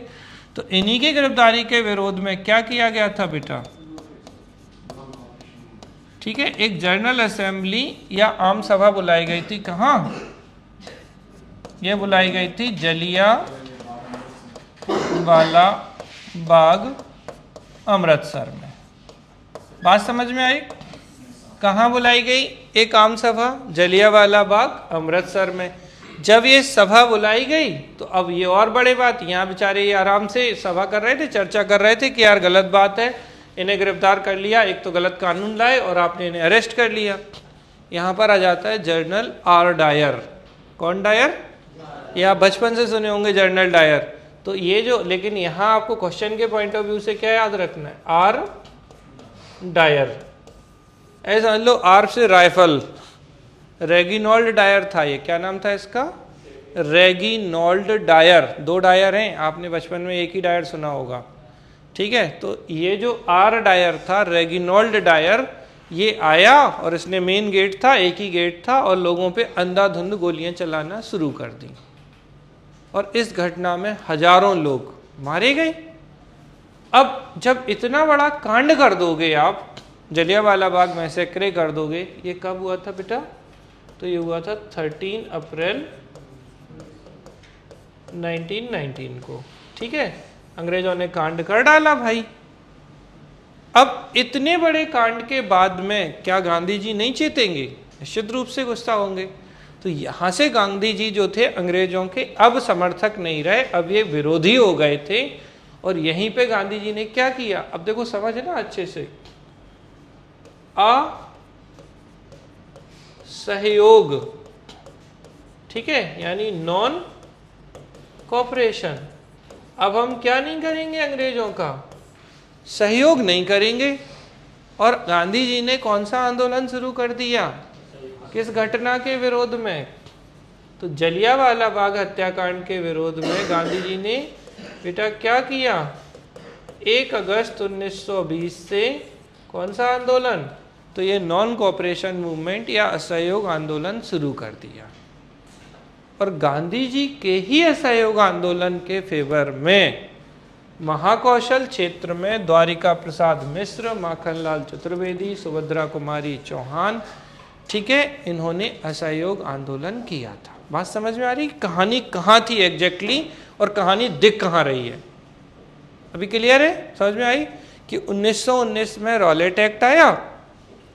तो इन्हीं की गिरफ्तारी के विरोध में क्या किया गया था बेटा? ठीक है, एक जनरल असेंबली या आम सभा बुलाई गई थी। कहाँ? यह बुलाई गई थी जलियांवाला बाग, अमृतसर में। बात समझ में आई? कहाँ बुलाई गई एक आम सभा? जलियांवाला बाग, अमृतसर में। जब ये सभा बुलाई गई तो अब ये और बड़ी बात, यहाँ बेचारे ये आराम से सभा कर रहे थे, चर्चा कर रहे थे कि यार गलत बात है, इन्हें गिरफ्तार कर लिया, एक तो गलत कानून लाए और आपने इन्हें अरेस्ट कर लिया। यहाँ पर आ जाता है जनरल आर डायर। कौन डायर? ये आप बचपन से सुने होंगे जनरल डायर। तो ये जो, लेकिन यहाँ आपको क्वेश्चन के पॉइंट ऑफ व्यू से क्या याद रखना है? R Dyer. ऐसा समझ लो आर से राइफल, रेगिनॉल्ड डायर था ये। क्या नाम था इसका? रेगिनॉल्ड डायर। 2 डायर हैं, आपने बचपन में एक ही डायर सुना होगा। ठीक है। तो ये जो आर डायर था, रेगिनॉल्ड डायर, ये आया और इसने मेन गेट था, एक ही गेट था, और लोगों पे अंधाधुंध गोलियां चलाना शुरू कर दी और इस घटना में हजारों लोग मारे गए। अब जब इतना बड़ा कांड कर दोगे आप, जलियांवाला बाग मैसेक्रे कर दोगे, ये कब हुआ था बेटा? तो ये हुआ था 13 अप्रैल 1919 को। ठीक है। अंग्रेजों ने कांड कर डाला भाई। अब इतने बड़े कांड के बाद में क्या गांधी जी नहीं चेतेंगे? निश्चित रूप से गुस्सा होंगे। तो यहाँ से गांधी जी जो थे अंग्रेजों के अब समर्थक नहीं रहे, अब ये विरोधी हो गए थे। और यहीं पे गांधी जी ने क्या किया? अब देखो समझना अच्छे से। सहयोग, ठीक है, यानी नॉन कोऑपरेशन। अब हम क्या नहीं करेंगे, अंग्रेजों का सहयोग नहीं करेंगे। और गांधी जी ने कौन सा आंदोलन शुरू कर दिया, किस घटना के विरोध में, तो जलियांवाला बाग हत्याकांड के विरोध में गांधी जी ने बेटा क्या किया, 1 अगस्त 1920 से कौन सा आंदोलन, तो ये नॉन कोऑपरेशन मूवमेंट या असहयोग आंदोलन शुरू कर दिया। और गांधी जी के ही असहयोग आंदोलन के फेवर में महाकौशल क्षेत्र में द्वारिका प्रसाद मिश्र, माखनलाल चतुर्वेदी, सुभद्रा कुमारी चौहान, ठीक है, इन्होंने असहयोग आंदोलन किया था। बात समझ में आ रही, कहानी कहाँ थी एग्जैक्टली और कहानी दिख कहाँ रही है, अभी क्लियर है, समझ में आई कि 1919 में रॉलेट एक्ट आया।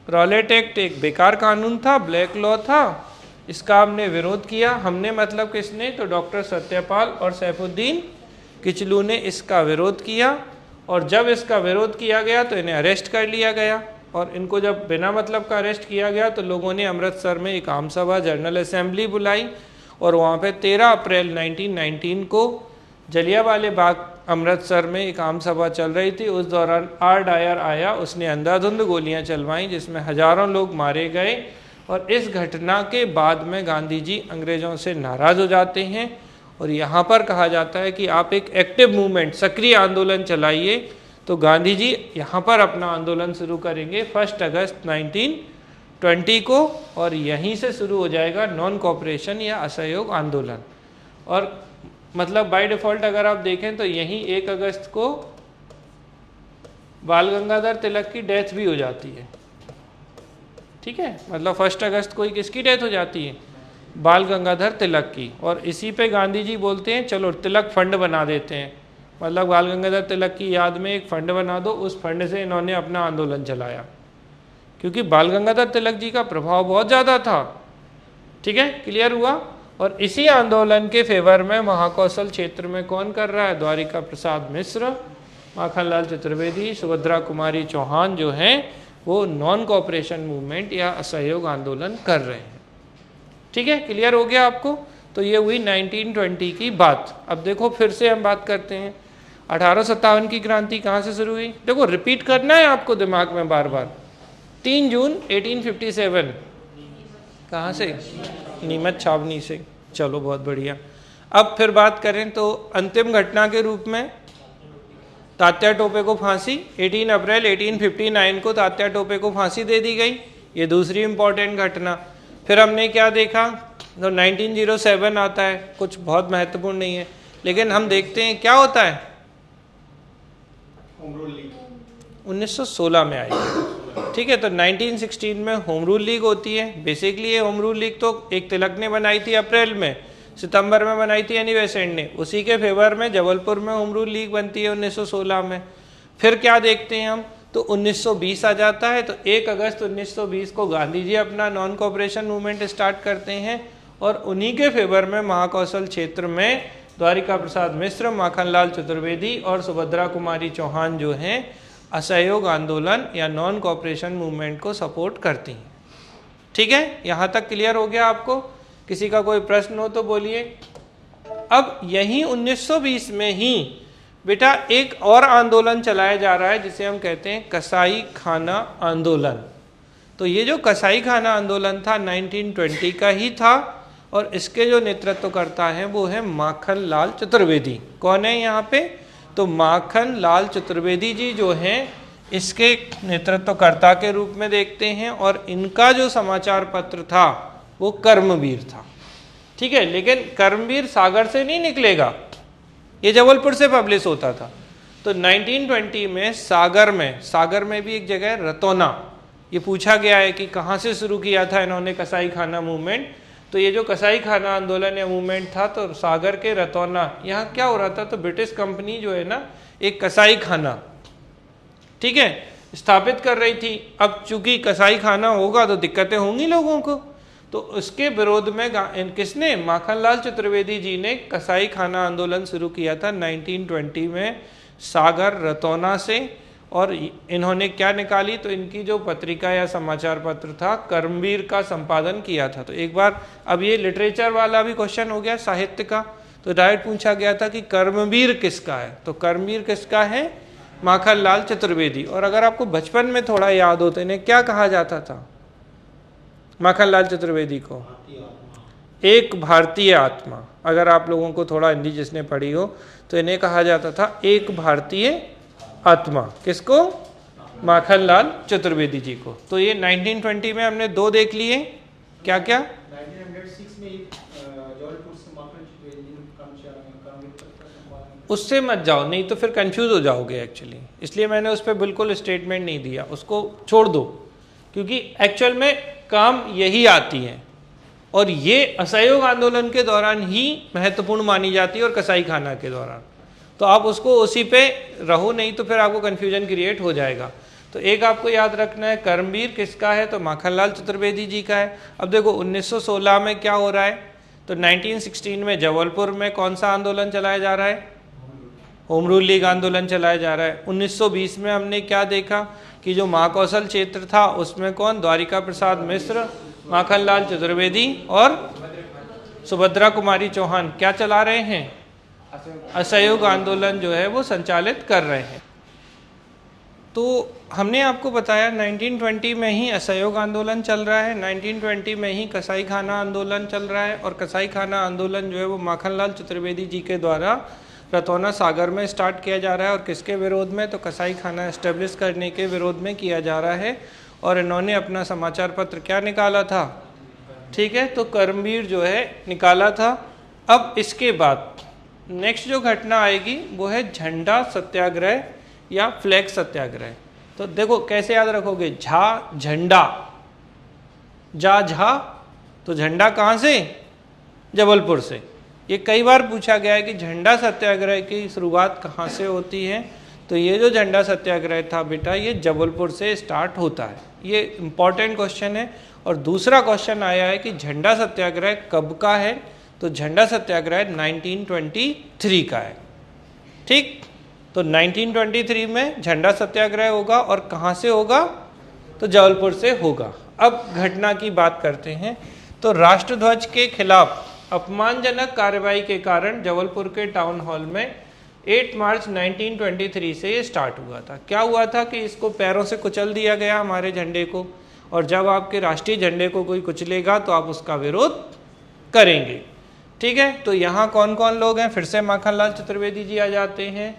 रॉलेट एक्ट एक बेकार कानून था, ब्लैक लॉ था, इसका हमने विरोध किया। हमने मतलब किसने, तो डॉक्टर सत्यपाल और सैफुद्दीन किचलू ने इसका विरोध किया। और जब इसका विरोध किया गया तो इन्हें अरेस्ट कर लिया गया। और इनको जब बिना मतलब का अरेस्ट किया गया तो लोगों ने अमृतसर में एक आम सभा, जनरल असेंबली बुलाई और वहाँ पे 13 अप्रैल 1919 को जलियांवाले बाग अमृतसर में एक आम सभा चल रही थी। उस दौरान आर डायर आया, उसने अंधाधुंध गोलियां चलवाईं जिसमें हजारों लोग मारे गए। और इस घटना के बाद में गांधी जी अंग्रेजों से नाराज हो जाते हैं और यहाँ पर कहा जाता है कि आप एक एक्टिव मूवमेंट, सक्रिय आंदोलन चलाइए। तो गांधी जी यहाँ पर अपना आंदोलन शुरू करेंगे 1 अगस्त 1920 को, और यहीं से शुरू हो जाएगा नॉन कोऑपरेशन या असहयोग आंदोलन। और मतलब बाय डिफॉल्ट अगर आप देखें तो यहीं 1 अगस्त को बाल गंगाधर तिलक की डेथ भी हो जाती है, ठीक है, मतलब 1 अगस्त को ही किसकी डेथ हो जाती है, बाल गंगाधर तिलक की। और इसी पे गांधी जी बोलते हैं चलो तिलक फंड बना देते हैं, मतलब बाल गंगाधर तिलक की याद में एक फंड बना दो। उस फंड से इन्होंने अपना आंदोलन चलाया, क्योंकि बाल गंगाधर तिलक जी का प्रभाव बहुत ज़्यादा था, ठीक है, क्लियर हुआ। और इसी आंदोलन के फेवर में महाकौशल क्षेत्र में कौन कर रहा है, द्वारिका प्रसाद मिश्र, माखनलाल चतुर्वेदी, सुभद्रा कुमारी चौहान जो हैं वो नॉन कोऑपरेशन मूवमेंट या असहयोग आंदोलन कर रहे हैं, ठीक है, क्लियर हो गया आपको। तो ये हुई 1920 की बात। अब देखो फिर से हम बात करते हैं 1857 की क्रांति कहाँ से शुरू हुई। देखो रिपीट करना है आपको दिमाग में बार बार। 3 जून 1857 कहाँ से, नीमच छावनी से। चलो बहुत बढ़िया। अब फिर बात करें तो अंतिम घटना के रूप में तात्या टोपे को फांसी, 18 अप्रैल 1859 को तात्या टोपे को फांसी दे दी गई। ये दूसरी इंपॉर्टेंट घटना। फिर हमने क्या देखा, तो 1907 आता है, कुछ बहुत महत्वपूर्ण नहीं है, लेकिन हम देखते हैं क्या होता है। 1916 में आई, ठीक है। तो 1916 में होम रूल लीग होती है। बेसिकली ये होम रूल लीग तो एक तिलक ने बनाई थी अप्रैल में, सितंबर में बनाई थी एनी बेसेंट ने। उसी के फेवर में जबलपुर में होम रूल लीग बनती है 1916 में। फिर क्या देखते हैं हम, तो 1920 आ जाता है। तो 1 अगस्त 1920 को गांधी जी अपना नॉन कोऑपरेशन मूवमेंट स्टार्ट करते हैं और उन्हीं के फेवर में महाकौशल क्षेत्र में द्वारिका प्रसाद मिश्र, माखनलाल चतुर्वेदी और सुभद्रा कुमारी चौहान जो हैं असहयोग आंदोलन या नॉन कोऑपरेशन मूवमेंट को सपोर्ट करती हैं। ठीक है, यहाँ तक क्लियर हो गया आपको? किसी का कोई प्रश्न हो तो बोलिए। अब यही 1920 में ही बेटा एक और आंदोलन चलाया जा रहा है जिसे हम कहते हैं कसाई खाना आंदोलन। तो ये जो कसाई खाना आंदोलन था 1920 का ही था और इसके जो नेतृत्व करता है वो है माखनलाल चतुर्वेदी। कौन है यहाँ पे? तो माखनलाल चतुर्वेदी जी जो हैं इसके नेतृत्वकर्ता के रूप में देखते हैं और इनका जो समाचार पत्र था वो कर्मवीर था। ठीक है, लेकिन कर्मवीर सागर से नहीं निकलेगा, ये जबलपुर से पब्लिश होता था। तो 1920 में सागर में भी एक जगह है रतौना। ये पूछा गया है कि कहाँ से शुरू किया था इन्होंने कसाई खाना मूवमेंट। तो ये जो कसाई खाना आंदोलन या मूवमेंट था तो सागर के रतौना, यहाँ क्या हो रहा था, तो ब्रिटिश कंपनी जो है ना एक कसाई खाना, ठीक है, स्थापित कर रही थी। अब चूंकि कसाई खाना होगा तो दिक्कतें होंगी लोगों को, तो उसके विरोध में किसने, माखनलाल चतुर्वेदी जी ने कसाई खाना आंदोलन शुरू किया था 1920 में सागर रतौना से। और इन्होंने क्या निकाली, तो इनकी जो पत्रिका या समाचार पत्र था कर्मवीर का संपादन किया था। तो एक बार अब ये लिटरेचर वाला भी क्वेश्चन हो गया साहित्य का, तो डायरेक्ट पूछा गया था कि कर्मवीर किसका है, तो कर्मवीर किसका है, माखनलाल चतुर्वेदी। और अगर आपको बचपन में थोड़ा याद हो तो इन्हें क्या कहा जाता था, माखनलाल चतुर्वेदी को एक भारतीय आत्मा। अगर आप लोगों को थोड़ा हिंदी जिसने पढ़ी हो तो इन्हें कहा जाता था एक भारतीय आत्मा। किसको, माखनलाल चतुर्वेदी जी को। तो ये 1920 में हमने दो देख लिए, क्या क्या, 1906 में जबलपुर से माखन चतुर्वेदी उससे मत जाओ, नहीं तो फिर कंफ्यूज हो जाओगे एक्चुअली, इसलिए मैंने उस पर बिल्कुल स्टेटमेंट नहीं दिया, उसको छोड़ दो, क्योंकि एक्चुअल में काम यही आती है और ये असहयोग आंदोलन के दौरान ही महत्वपूर्ण मानी जाती है और कसाई खाना के दौरान। तो आप उसको उसी पे रहो, नहीं तो फिर आपको कन्फ्यूजन क्रिएट हो जाएगा। तो एक आपको याद रखना है, कर्मवीर किसका है, तो माखनलाल चतुर्वेदी जी का है। अब देखो 1916 में क्या हो रहा है, तो 1916 में जबलपुर में कौन सा आंदोलन चलाया जा रहा है, होम रूल लीग आंदोलन चलाया जा रहा है। 1920 में हमने क्या देखा कि जो महाकौशल क्षेत्र था उसमें कौन, द्वारिका प्रसाद मिश्र, माखनलाल चतुर्वेदी और सुभद्रा कुमारी चौहान क्या चला रहे हैं, असहयोग आंदोलन जो है वो संचालित कर रहे हैं। तो हमने आपको बताया 1920 में ही असहयोग आंदोलन चल रहा है, 1920 में ही कसाई खाना आंदोलन चल रहा है, और कसाई खाना आंदोलन जो है वो माखनलाल चतुर्वेदी जी के द्वारा रतौना सागर में स्टार्ट किया जा रहा है। और किसके विरोध में, तो कसाई खाना एस्टेब्लिश करने के विरोध में किया जा रहा है। और इन्होंने अपना समाचार पत्र क्या निकाला था, ठीक है, तो कर्मवीर जो है निकाला था। अब इसके बाद नेक्स्ट जो घटना आएगी वो है झंडा सत्याग्रह या फ्लैग सत्याग्रह। तो देखो कैसे याद रखोगे, झा झंडा, झा, तो झंडा कहाँ से, जबलपुर से। ये कई बार पूछा गया है कि झंडा सत्याग्रह की शुरुआत कहाँ से होती है, तो ये जो झंडा सत्याग्रह था बेटा ये जबलपुर से स्टार्ट होता है। ये इम्पॉर्टेंट क्वेश्चन है। और दूसरा क्वेश्चन आया है कि झंडा सत्याग्रह कब का है, तो झंडा सत्याग्रह 1923 का है, ठीक। तो 1923 में झंडा सत्याग्रह होगा, और कहाँ से होगा, तो जबलपुर से होगा। अब घटना की बात करते हैं। तो राष्ट्रध्वज के खिलाफ अपमानजनक कार्रवाई के कारण जबलपुर के टाउन हॉल में 8 मार्च 1923 से ये स्टार्ट हुआ था। क्या हुआ था कि इसको पैरों से कुचल दिया गया हमारे झंडे को, और जब आपके राष्ट्रीय झंडे को कोई कुचलेगा तो आप उसका विरोध करेंगे, ठीक है। तो यहाँ कौन कौन लोग हैं, फिर से माखनलाल चतुर्वेदी जी आ जाते हैं,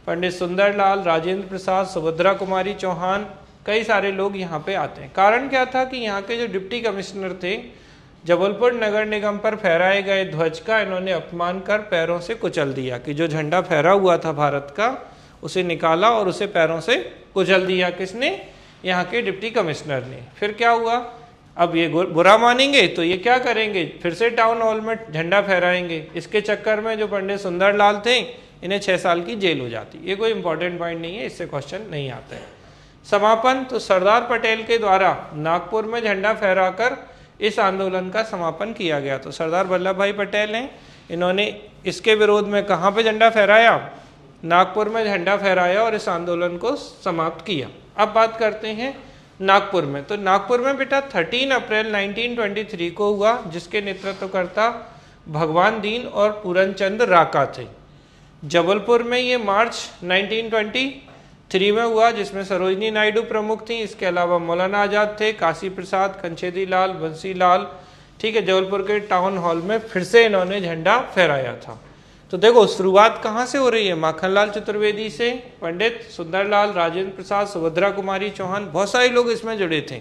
पंडित सुंदरलाल, राजेंद्र प्रसाद, सुभद्रा कुमारी चौहान, कई सारे लोग यहाँ पे आते हैं। कारण क्या था कि यहाँ के जो डिप्टी कमिश्नर थे, जबलपुर नगर निगम पर फहराए गए ध्वज का इन्होंने अपमान कर पैरों से कुचल दिया, कि जो झंडा फहरा हुआ था भारत का उसे निकाला और उसे पैरों से कुचल दिया। किसने, यहाँ के डिप्टी कमिश्नर ने। फिर क्या हुआ, अब ये बुरा मानेंगे तो ये क्या करेंगे, फिर से टाउन हॉल में झंडा फहराएंगे। इसके चक्कर में जो पंडित सुंदरलाल थे इन्हें 6 साल की जेल हो जाती। ये कोई इंपॉर्टेंट पॉइंट नहीं है, इससे क्वेश्चन नहीं आता है। समापन, तो सरदार पटेल के द्वारा नागपुर में झंडा फहराकर इस आंदोलन का समापन किया गया। तो सरदार वल्लभ भाई पटेल हैं, इन्होंने इसके विरोध में कहाँ पे झंडा फहराया, नागपुर में झंडा फहराया और इस आंदोलन को समाप्त किया। अब बात करते हैं नागपुर में। तो नागपुर में बेटा 13 अप्रैल 1923 को हुआ, जिसके नेतृत्वकर्ता भगवान दीन और पूरनचंद राका थे। जबलपुर में ये मार्च 1923 में हुआ, जिसमें सरोजनी नायडू प्रमुख थी। इसके अलावा मौलाना आज़ाद थे, काशी प्रसाद, कंचेदी लाल, बंसी लाल, ठीक है। जबलपुर के टाउन हॉल में फिर से इन्होंने झंडा फहराया था। तो देखो शुरुआत कहाँ से हो रही है, माखनलाल चतुर्वेदी से, पंडित सुंदरलाल, राजेंद्र प्रसाद, सुभद्रा कुमारी चौहान, बहुत सारे लोग इसमें जुड़े थे।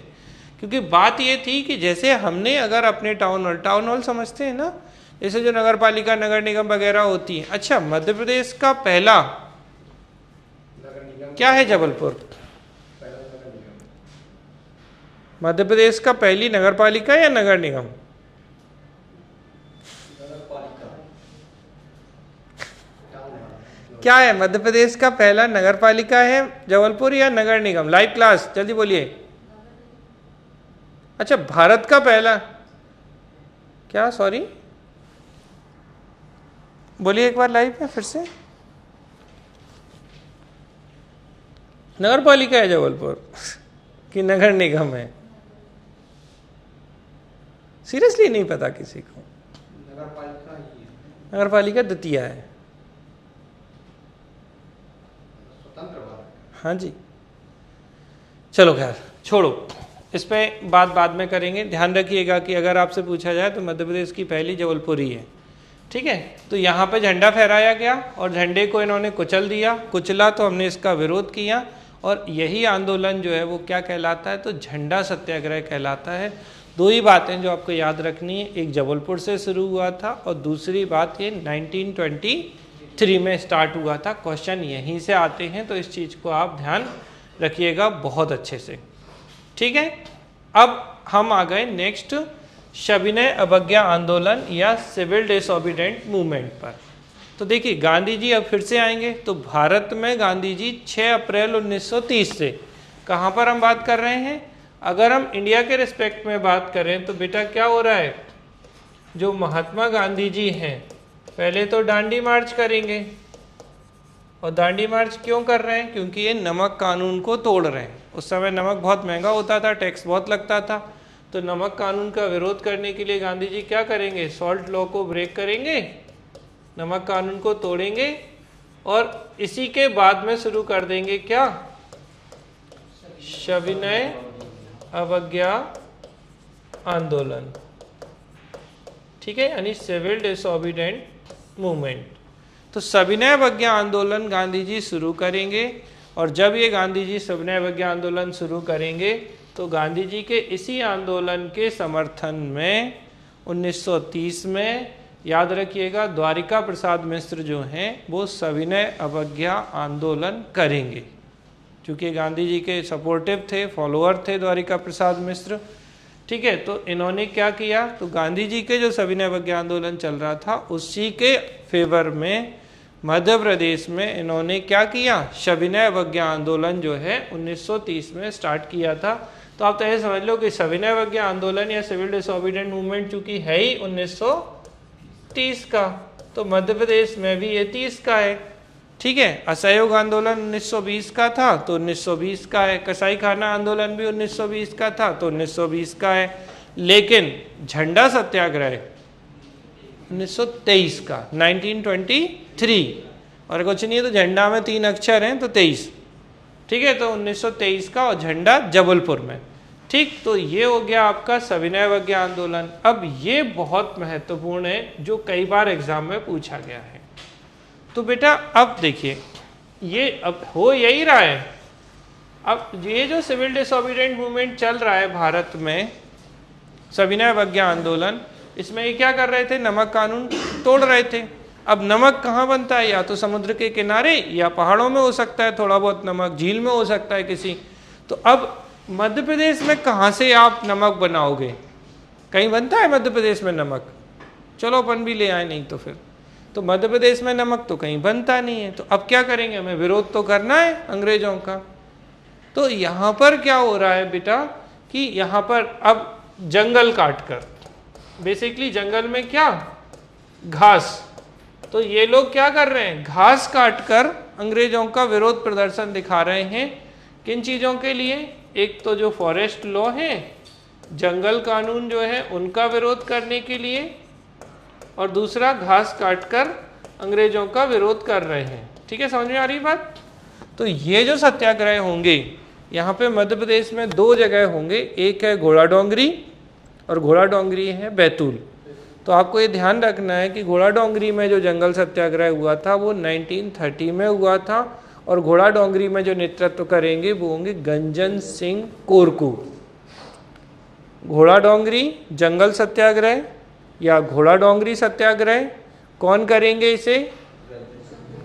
क्योंकि बात ये थी कि जैसे हमने अगर अपने टाउन हॉल समझते हैं ना, जैसे जो नगर पालिका, नगर निगम वगैरह होती है। अच्छा, मध्य प्रदेश का पहला क्या है, जबलपुर। मध्य प्रदेश का पहली नगर पालिका या नगर निगम, क्या है, मध्य प्रदेश का पहला नगर पालिका है जबलपुर या नगर निगम। लाइव क्लास जल्दी बोलिए। अच्छा, भारत का पहला क्या, सॉरी बोलिए एक बार लाइव में फिर से। नगर पालिका है जबलपुर कि नगर निगम है? सीरियसली नहीं पता किसी को? नगर पालिका ही है। नगर पालिका दतिया है। स्वतंत्र भारत। हाँ जी, चलो खैर छोड़ो, इस पे बात बाद में करेंगे। ध्यान रखिएगा कि अगर आपसे पूछा जाए तो मध्य प्रदेश की पहली जबलपुर ही है, ठीक है। तो यहाँ पे झंडा फहराया गया और झंडे को इन्होंने कुचल दिया, कुचला तो हमने इसका विरोध किया, और यही आंदोलन जो है वो क्या कहलाता है, तो झंडा सत्याग्रह कहलाता है। दो ही बातें जो आपको याद रखनी है, एक जबलपुर से शुरू हुआ था और दूसरी बात ये 1923 में स्टार्ट हुआ था। क्वेश्चन यहीं से आते हैं, तो इस चीज़ को आप ध्यान रखिएगा बहुत अच्छे से, ठीक है। अब हम आ गए नेक्स्ट सविनय अवज्ञा आंदोलन या सिविल डिसोबीडिएंट मूवमेंट पर। तो देखिए गांधी जी अब फिर से आएंगे। तो भारत में गांधी जी 6 अप्रैल 1930 से, कहाँ पर हम बात कर रहे हैं? अगर हम इंडिया के रिस्पेक्ट में बात करें तो बेटा क्या हो रहा है, जो महात्मा गांधी जी हैं पहले तो दांडी मार्च करेंगे। और दांडी मार्च क्यों कर रहे हैं? क्योंकि ये नमक कानून को तोड़ रहे हैं। उस समय नमक बहुत महंगा होता था, टैक्स बहुत लगता था, तो नमक कानून का विरोध करने के लिए गांधी जी क्या करेंगे? सॉल्ट लॉ को ब्रेक करेंगे, नमक कानून को तोड़ेंगे, और इसी के बाद में शुरू कर देंगे क्या? सविनय अवज्ञा आंदोलन, ठीक है, यानी सिविल डिसोबीडिएंट मूवमेंट। तो सविनय अवज्ञा आंदोलन गांधी जी शुरू करेंगे, और जब ये गांधी जी सविनय अवज्ञा आंदोलन शुरू करेंगे तो गांधी जी के इसी आंदोलन के समर्थन में 1930 में, याद रखिएगा, द्वारिका प्रसाद मिश्र जो हैं वो सविनय अवज्ञा आंदोलन करेंगे। क्योंकि गांधी जी के सपोर्टिव थे, फॉलोअर थे द्वारिका प्रसाद मिश्र, ठीक है। तो इन्होंने क्या किया, तो गांधी जी के जो सविनय अवज्ञा आंदोलन चल रहा था उसी के फेवर में मध्य प्रदेश में इन्होंने क्या किया, सविनय अवज्ञा आंदोलन जो है 1930 में स्टार्ट किया था। तो आप तो ये समझ लो कि सविनय अवज्ञा आंदोलन या सिविल डिसोबीडिएंट मूवमेंट चूंकि है ही 1930 का, तो मध्य प्रदेश में भी ये 30 का है, ठीक है। असहयोग आंदोलन 1920 का था तो 1920 का है, कसाई खाना आंदोलन भी 1920 का था तो 1920 का है, लेकिन झंडा सत्याग्रह 1923 का, 1923, और कुछ नहीं है तो झंडा में 3 अक्षर हैं तो 23, ठीक है। तो 1923 का, और झंडा जबलपुर में, ठीक। तो ये हो गया आपका सविनय अवज्ञा आंदोलन। अब ये बहुत महत्वपूर्ण है, जो कई बार एग्जाम में पूछा गया है। तो बेटा अब देखिए, ये अब हो यही रहा है। अब ये जो सिविल डिसोबीडिएंट मूवमेंट चल रहा है भारत में, सविनय अवज्ञा आंदोलन, इसमें ये क्या कर रहे थे, नमक कानून तोड़ रहे थे। अब नमक कहाँ बनता है, या तो समुद्र के किनारे या पहाड़ों में हो सकता है, थोड़ा बहुत नमक झील में हो सकता है किसी। तो अब मध्य प्रदेश में कहाँ से आप नमक बनाओगे? कहीं बनता है मध्य प्रदेश में नमक? चलो अपन भी ले आए, नहीं तो फिर तो मध्य प्रदेश में नमक तो कहीं बनता नहीं है। तो अब क्या करेंगे, हमें विरोध तो करना है अंग्रेजों का। तो यहाँ पर क्या हो रहा है बेटा, कि यहाँ पर अब जंगल काटकर, बेसिकली जंगल में क्या, घास, तो ये लोग क्या कर रहे हैं, घास काटकर अंग्रेजों का विरोध प्रदर्शन दिखा रहे हैं। किन चीज़ों के लिए? एक तो जो फॉरेस्ट लॉ है, जंगल कानून जो है उनका विरोध करने के लिए, और दूसरा घास काटकर अंग्रेजों का विरोध कर रहे हैं, ठीक है। समझ में आ रही बात? तो ये जो सत्याग्रह होंगे यहाँ पे मध्य प्रदेश में 2 जगह होंगे, एक है घोड़ा डोंगरी और घोड़ा डोंगरी है बैतूल। तो आपको ये ध्यान रखना है कि घोड़ा डोंगरी में जो जंगल सत्याग्रह हुआ था वो 1930 में हुआ था, और घोड़ा डोंगरी में जो नेतृत्व करेंगे वो होंगे गंजन सिंह कोरकू। घोड़ा डोंगरी जंगल सत्याग्रह या घोड़ा डोंगरी सत्याग्रह कौन करेंगे इसे,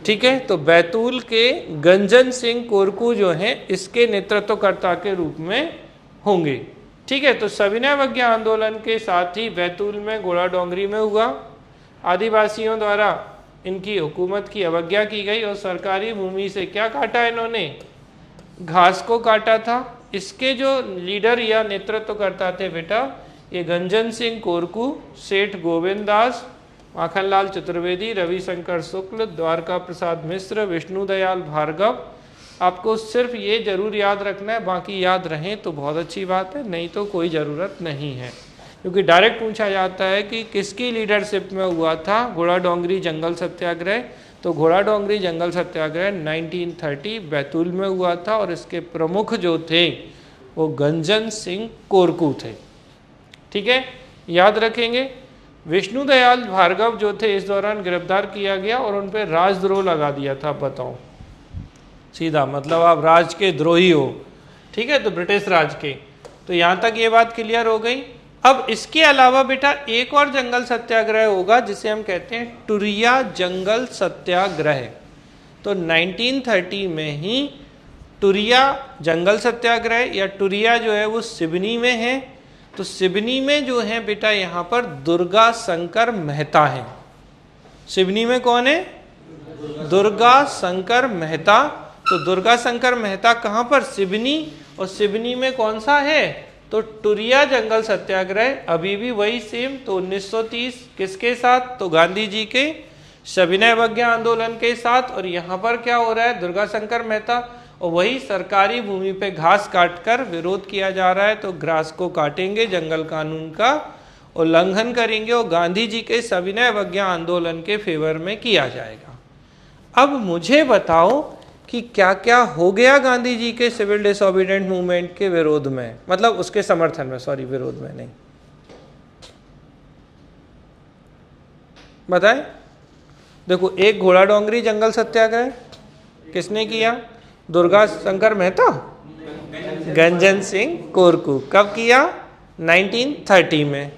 ठीक है। तो बैतूल के गंजन सिंह कोरकू जो हैं इसके नेतृत्वकर्ता के रूप में होंगे, ठीक है। तो सविनय अवज्ञा आंदोलन के साथ ही बैतूल में, घोड़ा डोंगरी में हुआ। आदिवासियों द्वारा इनकी हुकूमत की अवज्ञा की गई और सरकारी भूमि से क्या काटा इन्होंने, घास को काटा था। इसके जो लीडर या नेतृत्वकर्ता थे बेटा, ये गंजन सिंह कोरकू, सेठ गोविंद दास, माखनलाल चतुर्वेदी, रविशंकर शुक्ल, द्वारका प्रसाद मिश्र, विष्णु दयाल भार्गव, आपको सिर्फ ये जरूर याद रखना है, बाकी याद रहें तो बहुत अच्छी बात है, नहीं तो कोई ज़रूरत नहीं है। क्योंकि डायरेक्ट पूछा जाता है कि किसकी लीडरशिप में हुआ था घोड़ा डोंगरी जंगल सत्याग्रह, तो घोड़ा डोंगरी जंगल सत्याग्रह 1930 बैतूल में हुआ था और इसके प्रमुख जो थे वो गंजन सिंह कोरकू थे। ठीक है, याद रखेंगे। विष्णु दयाल भार्गव जो थे इस दौरान गिरफ्तार किया गया और उन पर राजद्रोह लगा दिया था। बताओ सीधा, मतलब आप राज के द्रोही हो, ठीक है, तो ब्रिटिश राज के। तो यहाँ तक ये बात क्लियर हो गई। अब इसके अलावा बेटा एक और जंगल सत्याग्रह होगा जिसे हम कहते हैं टुरिया जंगल सत्याग्रह। तो 1930 में ही टुरिया जंगल सत्याग्रह या टुरिया जो है वो सिवनी में है। तो सिवनी में जो है बेटा यहाँ पर दुर्गा शंकर मेहता है। सिवनी में कौन है? दुर्गा शंकर मेहता। तो दुर्गा शंकर मेहता कहाँ पर? सिवनी। और सिवनी में कौन सा है? तो टुरिया जंगल सत्याग्रह अभी भी वही सेम। तो 1930 किसके साथ? तो गांधी जी के सविनय अवज्ञा आंदोलन के साथ। और यहाँ पर क्या हो रहा है? दुर्गा शंकर मेहता और वही सरकारी भूमि पे घास काटकर विरोध किया जा रहा है। तो घास को काटेंगे, जंगल कानून का उल्लंघन करेंगे और गांधी जी के सविनय अवज्ञा आंदोलन के फेवर में किया जाएगा। अब मुझे बताओ कि क्या क्या हो गया गांधी जी के सिविल डिसोबीडिएंट मूवमेंट के विरोध में, मतलब उसके समर्थन में, सॉरी विरोध में नहीं, बताएं। देखो, एक घोड़ा डोंगरी जंगल सत्याग्रह किसने किया? दुर्गा शंकर मेहता, गंजन सिंह कोरकू। कब किया? 1930 में।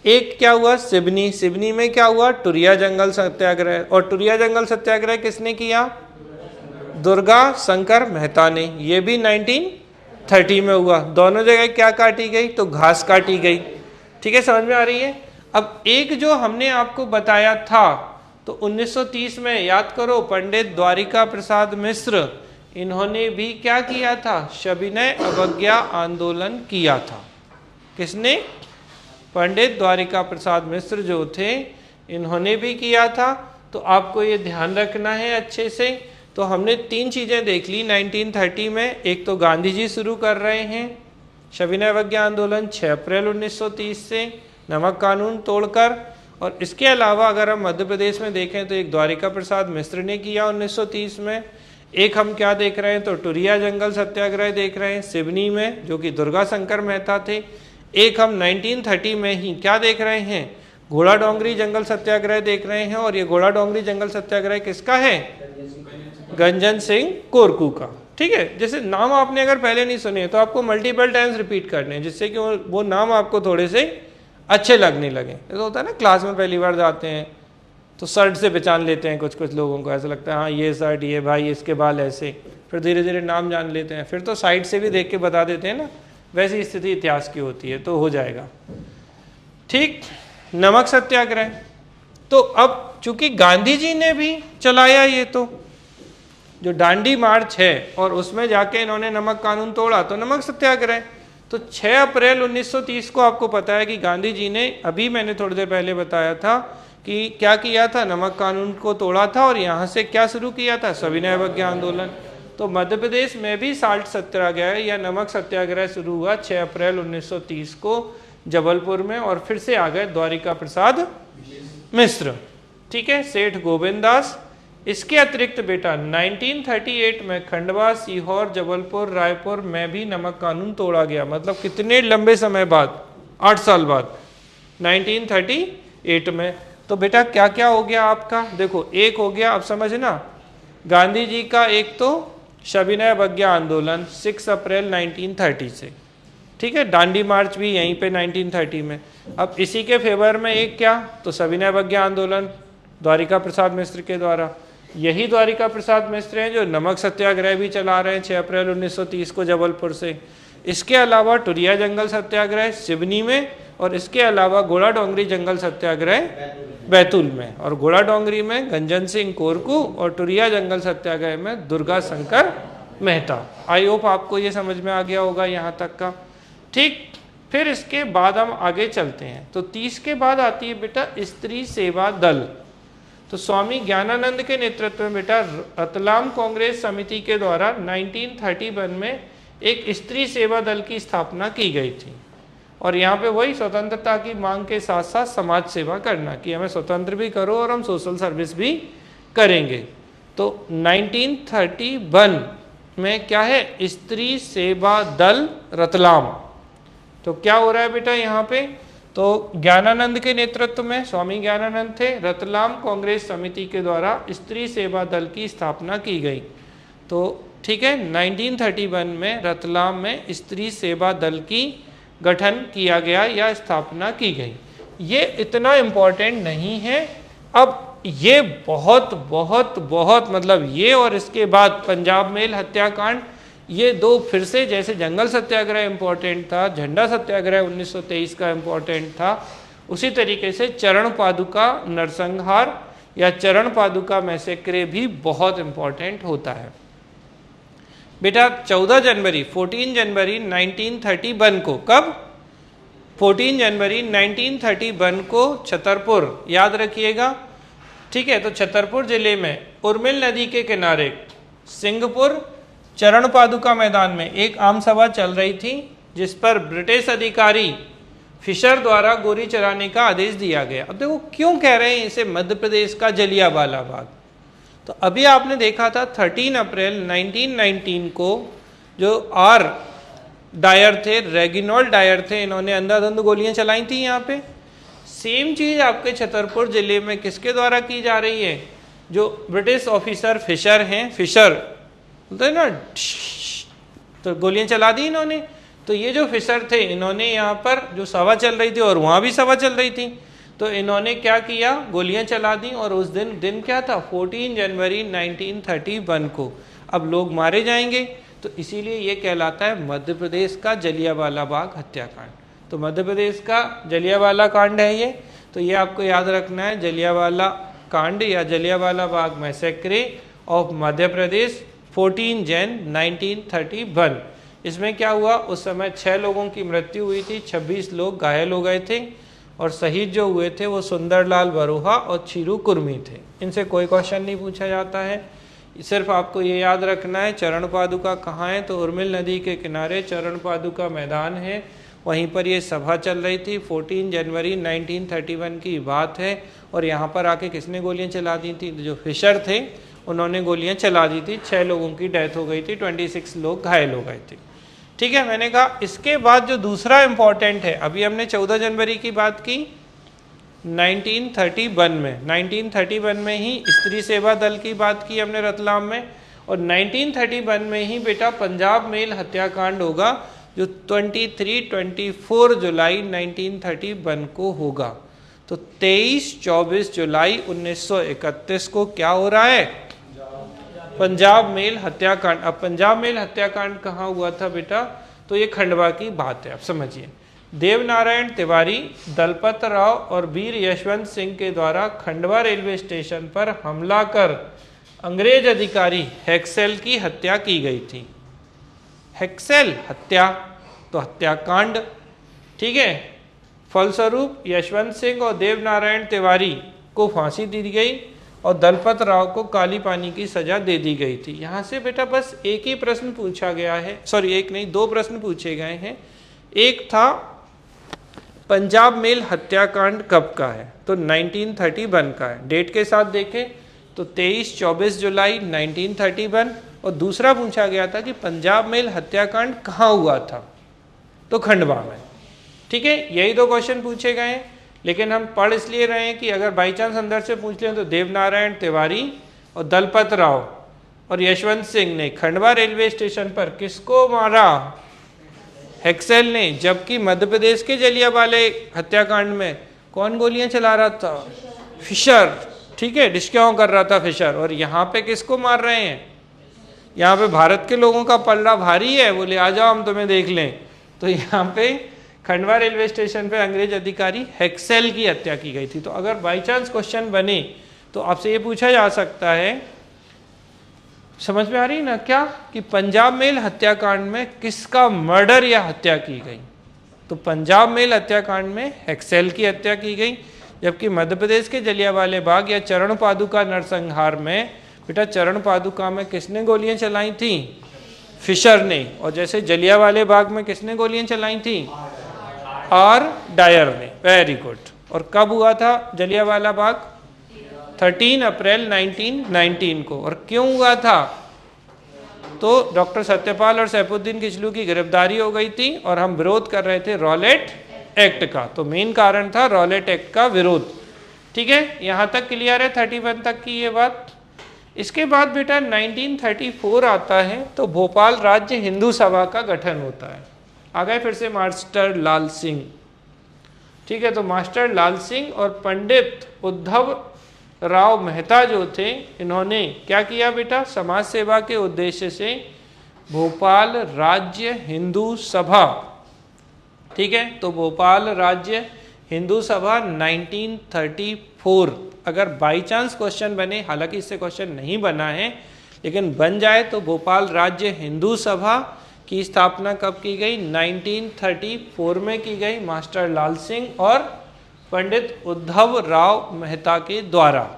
एक क्या हुआ? सिवनी। सिवनी में क्या हुआ? टुरिया जंगल सत्याग्रह। और टुरिया जंगल सत्याग्रह किसने किया? दुर्गा शंकर मेहता ने। ये भी 1930 में हुआ। दोनों जगह क्या काटी गई? तो घास काटी गई। ठीक है, समझ में आ रही है? अब एक जो हमने आपको बताया था, तो 1930 में याद करो, पंडित द्वारिका प्रसाद मिश्र, इन्होंने भी क्या किया था? सविनय अवज्ञा आंदोलन किया था। किसने? पंडित द्वारिका प्रसाद मिश्र जो थे, इन्होंने भी किया था। तो आपको ये ध्यान रखना है अच्छे से। तो हमने तीन चीजें देख ली 1930 में। एक तो गांधी जी शुरू कर रहे हैं सविनय अवज्ञा आंदोलन 6 अप्रैल 1930 से, नमक कानून तोड़कर। और इसके अलावा अगर हम मध्य प्रदेश में देखें तो एक द्वारिका प्रसाद मिश्र ने किया 1930 में। एक हम क्या देख रहे हैं? तो टुरिया जंगल सत्याग्रह देख रहे हैं सिवनी में, जो कि दुर्गा शंकर मेहता थे। एक हम 1930 में ही क्या देख रहे हैं? घोड़ा डोंगरी जंगल सत्याग्रह देख रहे हैं। और ये घोड़ा डोंगरी जंगल सत्याग्रह किसका है? गंजन सिंह कोरकू का। ठीक है, जैसे नाम आपने अगर पहले नहीं सुने तो आपको मल्टीपल टाइम्स रिपीट करने हैं, जिससे कि वो नाम आपको थोड़े से अच्छे लगने लगे। ऐसा होता है ना, क्लास में पहली बार जाते हैं तो शर्ट से पहचान लेते हैं। कुछ कुछ लोगों को ऐसा लगता है हाँ ये शर्ट, ये भाई, इसके बाल ऐसे। फिर धीरे धीरे नाम जान लेते हैं, फिर तो साइड से भी देख के बता देते हैं ना। वैसी स्थिति इतिहास की होती है, तो हो जाएगा। ठीक, नमक सत्याग्रह। तो अब चूंकि गांधी जी ने भी चलाया ये, तो जो डांडी मार्च है और उसमें जाके इन्होंने नमक कानून तोड़ा, तो नमक सत्याग्रह। तो 6 अप्रैल 1930 को आपको पता है कि गांधी जी ने, अभी मैंने थोड़ी देर पहले बताया था कि क्या किया था? नमक कानून को तोड़ा था और यहाँ से क्या शुरू किया था? सविनय अवज्ञा आंदोलन। तो मध्य प्रदेश में भी साल्ट सत्याग्रह या नमक सत्याग्रह शुरू हुआ 6 अप्रैल 1930 को जबलपुर में। और फिर से आ गए द्वारिका प्रसाद मिश्र, ठीक है, सेठ गोविंद दास। इसके अतिरिक्त बेटा 1938 में खंडवा, सीहोर, जबलपुर, रायपुर में भी नमक कानून तोड़ा गया। मतलब कितने लंबे समय बाद? 8 साल बाद, 1938 में। तो बेटा क्या क्या हो गया आपका? देखो, एक हो गया, अब समझना, गांधी जी का एक तो सविनय अवज्ञा आंदोलन 6 अप्रैल 1930 से, ठीक है, दांडी मार्च भी यहीं पे 1930 में। अब इसी के फेवर में एक क्या? तो सविनय अवज्ञा आंदोलन द्वारिका प्रसाद मिश्र के द्वारा। यही द्वारिका प्रसाद मिश्र हैं जो नमक सत्याग्रह भी चला रहे हैं 6 अप्रैल 1930 को जबलपुर से। इसके अलावा टुरिया जंगल सत्याग्रह सिवनी में, और इसके अलावा घोड़ा डोंगरी जंगल सत्याग्रह बैतूल में। और घोड़ा डोंगरी में गंजन सिंह कोरकू और टुरिया जंगल सत्याग्रह में दुर्गा शंकर मेहता। आई होप आपको ये समझ में आ गया होगा यहाँ तक का। ठीक, फिर इसके बाद हम आगे चलते हैं। तो 30 के बाद आती है बेटा स्त्री सेवा दल। तो स्वामी ज्ञानानंद के नेतृत्व में बेटा रतलाम कांग्रेस समिति के द्वारा 1931 में एक स्त्री सेवा दल की स्थापना की गई थी। और यहाँ पे वही स्वतंत्रता की मांग के साथ साथ समाज सेवा करना कि हमें स्वतंत्र भी करो और हम सोशल सर्विस भी करेंगे। तो 1931 में क्या है, स्त्री सेवा दल रतलाम। तो क्या हो रहा है बेटा यहाँ पे, तो ज्ञानानंद के नेतृत्व में, स्वामी ज्ञानानंद थे, रतलाम कांग्रेस समिति के द्वारा स्त्री सेवा दल की स्थापना की गई। तो ठीक है, 1931 में रतलाम में स्त्री सेवा दल की गठन किया गया या स्थापना की गई। ये इतना इम्पोर्टेंट नहीं है। अब ये बहुत बहुत बहुत मतलब ये और इसके बाद पंजाब मेल हत्याकांड, ये दो फिर से, जैसे जंगल सत्याग्रह इम्पोर्टेंट था, झंडा सत्याग्रह 1923 का इम्पोर्टेंट था, उसी तरीके से चरण पादुका नरसंहार या चरण पादुका मैसेक्रे भी बहुत इम्पोर्टेंट होता है। बेटा 14 जनवरी 1931 को, कब, 14 जनवरी 1931 को छतरपुर, याद रखिएगा, ठीक है। तो छतरपुर जिले में उर्मिल नदी के किनारे सिंहपुर चरण पादुका मैदान में एक आम सभा चल रही थी, जिस पर ब्रिटिश अधिकारी फिशर द्वारा गोली चलाने का आदेश दिया गया। अब देखो क्यों कह रहे हैं इसे मध्य प्रदेश का जलियांवाला बाग। तो अभी आपने देखा था 13 अप्रैल 1919 को जो आर डायर थे, रेगिनॉल्ड डायर थे, इन्होंने अंधाधुंध गोलियां चलाई थी यहाँ पे। सेम चीज आपके छतरपुर जिले में किसके द्वारा की जा रही है, जो ब्रिटिश ऑफिसर फिशर हैं, फिशर बोलते हैं ना, तो गोलियां चला दी इन्होंने। तो ये जो फिशर थे, इन्होंने यहाँ पर जो सभा चल रही थी और वहाँ भी सभा चल रही थी, तो इन्होंने क्या किया, गोलियां चला दी। और उस दिन क्या था, 14 जनवरी 1931 को। अब लोग मारे जाएंगे, तो इसीलिए ये कहलाता है मध्य प्रदेश का जलियांवाला बाग हत्याकांड। तो मध्य प्रदेश का जलियांवाला कांड है ये। तो ये आपको याद रखना है, जलियांवाला कांड या जलियांवाला बाग मैसेक्रे ऑफ मध्य प्रदेश 14 जन 1931। इसमें क्या हुआ, उस समय 6 लोगों की मृत्यु हुई थी, 26 लोग घायल हो गए थे, और शहीद जो हुए थे वो सुंदरलाल बरोहा और चीरू कुर्मी थे। इनसे कोई क्वेश्चन नहीं पूछा जाता है, सिर्फ आपको ये याद रखना है चरण पादुका कहाँ है, तो उर्मिल नदी के किनारे चरण पादुका मैदान है, वहीं पर ये सभा चल रही थी। 14 जनवरी 1931 की बात है। और यहाँ पर आके किसने गोलियां चला दी थी, जो फिशर थे उन्होंने गोलियां चला दी थी। 6 लोगों की डेथ हो गई थी, 26 लोग घायल हो गए थे। ठीक है, मैंने कहा इसके बाद जो दूसरा इम्पॉर्टेंट है, अभी हमने 14 जनवरी की बात की 1931 में ही स्त्री सेवा दल की बात की हमने रतलाम में, और 1931 में ही बेटा पंजाब मेल हत्याकांड होगा, जो 23-24 जुलाई 1931 को होगा। तो 23-24 जुलाई 1931 को क्या हो रहा है, पंजाब मेल हत्याकांड। अब पंजाब मेल हत्याकांड कहाँ हुआ था बेटा, तो ये खंडवा की बात है। अब समझिए, देवनारायण तिवारी, दलपत राव और वीर यशवंत सिंह के द्वारा खंडवा रेलवे स्टेशन पर हमला कर अंग्रेज अधिकारी हेक्सेल की हत्या की गई थी। हेक्सेल हत्या, तो हत्याकांड, ठीक है। फलस्वरूप यशवंत सिंह और देवनारायण तिवारी को फांसी दी गई और दलपत राव को काली पानी की सजा दे दी गई थी। यहाँ से बेटा बस एक ही प्रश्न पूछा गया है, सॉरी एक नहीं, 2 प्रश्न पूछे गए हैं। एक था पंजाब मेल हत्याकांड कब का है, तो 1931 का है। डेट के साथ देखें तो 23-24 जुलाई 1931। और दूसरा पूछा गया था कि पंजाब मेल हत्याकांड कहाँ हुआ था, तो खंडवा में। ठीक है, यही 2 क्वेश्चन पूछे गए हैं। लेकिन हम पढ़ इसलिए रहे हैं कि अगर बाई चांस अंदर से पूछ लें तो देवनारायण तिवारी और दलपत राव और यशवंत सिंह ने खंडवा रेलवे स्टेशन पर किसको मारा, हेक्सेल ने। जबकि मध्य प्रदेश के जलियांवाले हत्याकांड में कौन गोलियां चला रहा था, फिशर। ठीक है, डिस्क्याओं कर रहा था फिशर। और यहाँ पे किसको मार रहे हैं, यहाँ पे भारत के लोगों का पलड़ा भारी है, बोले आ जाओ हम तुम्हें देख लें। तो यहाँ पे खंडवा रेलवे स्टेशन पे अंग्रेज अधिकारी हेक्सेल की हत्या की गई थी। तो अगर बाई चांस क्वेश्चन बने तो आपसे ये पूछा जा सकता है, समझ में आ रही ना क्या, कि पंजाब मेल हत्याकांड में किसका मर्डर या हत्या की गई। तो पंजाब मेल हत्याकांड में हेक्सेल की हत्या की गई, जबकि मध्य प्रदेश के जलियांवाले बाग या चरण पादुका नरसंहार में बेटा चरण पादुका में किसने गोलियां चलाई थी? फिशर ने। और जैसे जलियांवाले बाग में किसने गोलियां चलाई थी? आर डायर ने। Very good. और कब हुआ था जलियांवाला बाग? 13 अप्रैल 1919 को। और क्यों हुआ था? तो डॉक्टर सत्यपाल और सैफुद्दीन किचलू की गिरफ्तारी हो गई थी और हम विरोध कर रहे थे रॉलेट एक्ट का। तो मेन कारण था रॉलेट एक्ट का विरोध। ठीक है, यहां तक क्लियर है 31 तक की ये बात। इसके बाद बेटा 1934 आता है तो भोपाल राज्य हिंदू सभा का गठन होता है। आ गए फिर से मास्टर लाल सिंह। ठीक है, तो मास्टर लाल सिंह और पंडित उद्धव राव मेहता जो थे, इन्होंने क्या किया बेटा? समाज सेवा के उद्देश्य से भोपाल राज्य हिंदू सभा, ठीक है, तो भोपाल राज्य हिंदू सभा 1934, अगर बाई चांस क्वेश्चन बने, हालांकि इससे क्वेश्चन नहीं बना है लेकिन बन जाए, तो भोपाल राज्य हिंदू सभा की स्थापना कब की गई? 1934 में की गई मास्टर लाल सिंह और पंडित उद्धव राव मेहता के द्वारा।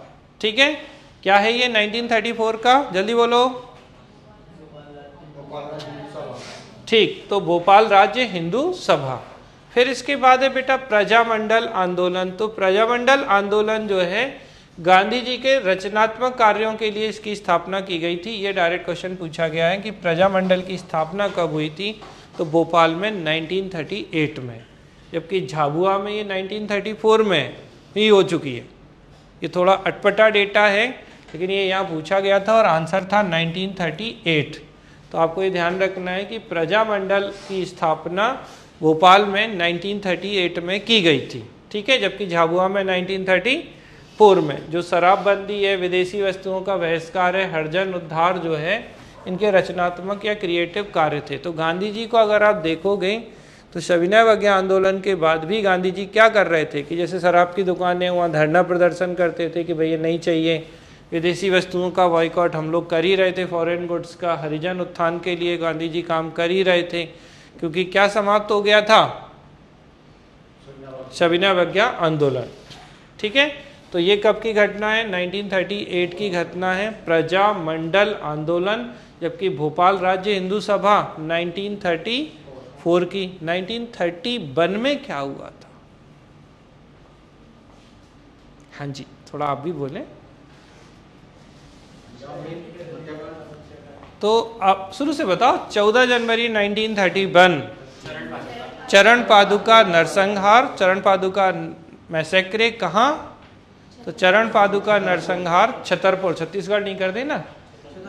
ठीक है, क्या है ये 1934 का? जल्दी बोलो। ठीक, तो भोपाल राज्य हिंदू सभा। फिर इसके बाद है बेटा प्रजामंडल आंदोलन। तो प्रजामंडल आंदोलन जो है गांधी जी के रचनात्मक कार्यों के लिए इसकी स्थापना की गई थी। ये डायरेक्ट क्वेश्चन पूछा गया है कि प्रजामंडल की स्थापना कब हुई थी? तो भोपाल में 1938 में, जबकि झाबुआ में ये 1934 में ही हो चुकी है। ये थोड़ा अटपटा डेटा है लेकिन ये यहाँ पूछा गया था और आंसर था 1938। तो आपको ये ध्यान रखना है कि प्रजामंडल की स्थापना भोपाल में 1938 में की गई थी। ठीक है, जबकि झाबुआ में 1934 में। जो शराबबंदी है, विदेशी वस्तुओं का बहिष्कार है, हरिजन उद्धार जो है, इनके रचनात्मक या क्रिएटिव कार्य थे। तो गांधी जी को अगर आप देखोगे तो सविनय अवज्ञा आंदोलन के बाद भी गांधी जी क्या कर रहे थे कि जैसे शराब की दुकानें, वहाँ धरना प्रदर्शन करते थे कि भैया नहीं चाहिए, विदेशी वस्तुओं का बॉयकॉट हम लोग कर ही रहे थे, फॉरेन गुड्स का, हरिजन उत्थान के लिए गांधी जी काम कर ही रहे थे, क्योंकि क्या समाप्त हो गया था? सविनय अवज्ञा आंदोलन। ठीक है, तो ये कब की घटना है? 1938 की घटना है, प्रजामंडल आंदोलन। जबकि भोपाल राज्य हिंदू सभा 1934 की। 1931 में क्या हुआ था? हाँ जी, थोड़ा आप भी बोलें। तो आप शुरू से बताओ। 14 जनवरी 1931 चरण पादुका नरसंहार, चरण पादुका मैसेक्रे कहाँ? तो चरण पादुका नरसंहार छतरपुर, छत्तीसगढ़ नहीं कर देना,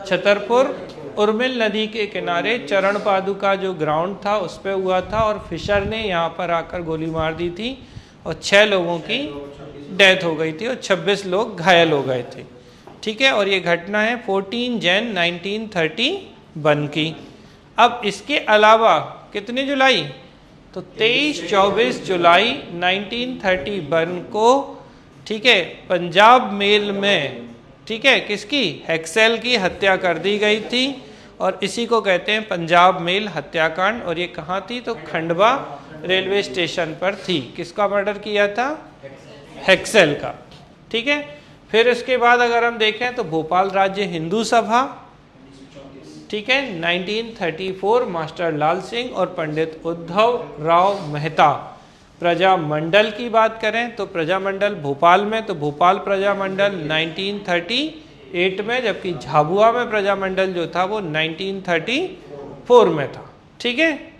छतरपुर उर्मिल नदी के किनारे चरण पादुका जो ग्राउंड था उस पे हुआ था। और फिशर ने यहाँ पर आकर गोली मार दी थी और 6 लोगों की डेथ हो गई थी और 26 लोग घायल हो गए थे। ठीक है, और ये घटना है 14 जैन 1931 की। अब इसके अलावा कितने जुलाई? तो 23-24 जुलाई 1931 को, ठीक है, पंजाब मेल में, ठीक है, किसकी? हेक्सेल की हत्या कर दी गई थी और इसी को कहते हैं पंजाब मेल हत्याकांड। और ये कहाँ थी? तो खंडवा रेलवे स्टेशन पर थी। किसका मर्डर किया था? हेक्सेल का। ठीक है, फिर इसके बाद अगर हम देखें तो भोपाल राज्य हिंदू सभा, ठीक है, 1934 मास्टर लाल सिंह और पंडित उद्धव राव मेहता। प्रजामंडल की बात करें तो प्रजामंडल भोपाल में, तो भोपाल प्रजामंडल 1938 में, जबकि झाबुआ में प्रजामंडल जो था वो 1934 में था। ठीक है,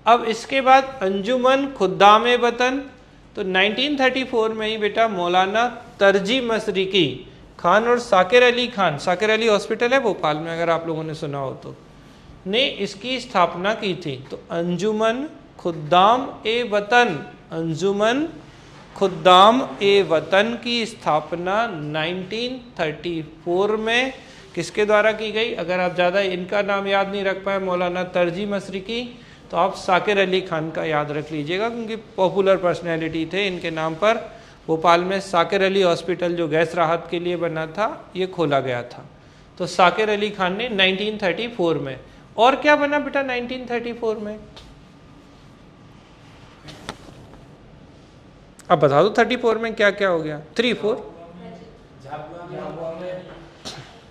अब इसके बाद अंजुमन खुद्दाम वतन, तो 1934 में ही बेटा मौलाना तरजी मशरिकी खान और साकिर अली खान, साकिर अली हॉस्पिटल है भोपाल में अगर आप लोगों ने सुना हो तो, ने इसकी स्थापना की थी। तो अंजुमन खुद्दाम ए वतन, अंजुमन खुद्दाम ए वतन की स्थापना 1934 में किसके द्वारा की गई? अगर आप ज़्यादा इनका नाम याद नहीं रख पाए, मौलाना तरजी मशरिकी, तो आप साकिर अली खान का याद रख लीजिएगा क्योंकि पॉपुलर पर्सनैलिटी थे इनके नाम पर। भोपाल में साकिर अली हॉस्पिटल जो गैस राहत के लिए बना था, ये खोला गया था। तो साकिर अली खान ने 1934 में। और क्या बना बेटा 1934 में? अब बता दो 34 में क्या क्या हो गया। 3-4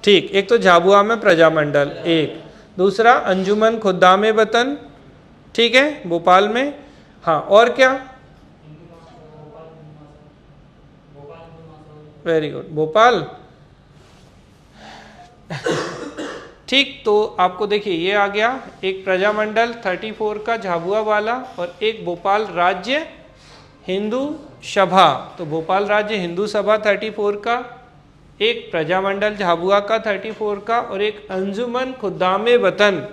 ठीक, एक तो झाबुआ में प्रजामंडल, एक दूसरा अंजुमन खुद्दाम वतन, ठीक है, भोपाल में। हाँ, और क्या? Very good, Bhopal. ठीक, तो आपको देखिए ये आ गया, एक प्रजामंडल 34 का झाबुआ वाला और एक भोपाल राज्य हिंदू सभा। तो भोपाल राज्य हिंदू सभा 34 का, एक प्रजामंडल झाबुआ का 34 का और एक अंजुमन खुद्दाम वतन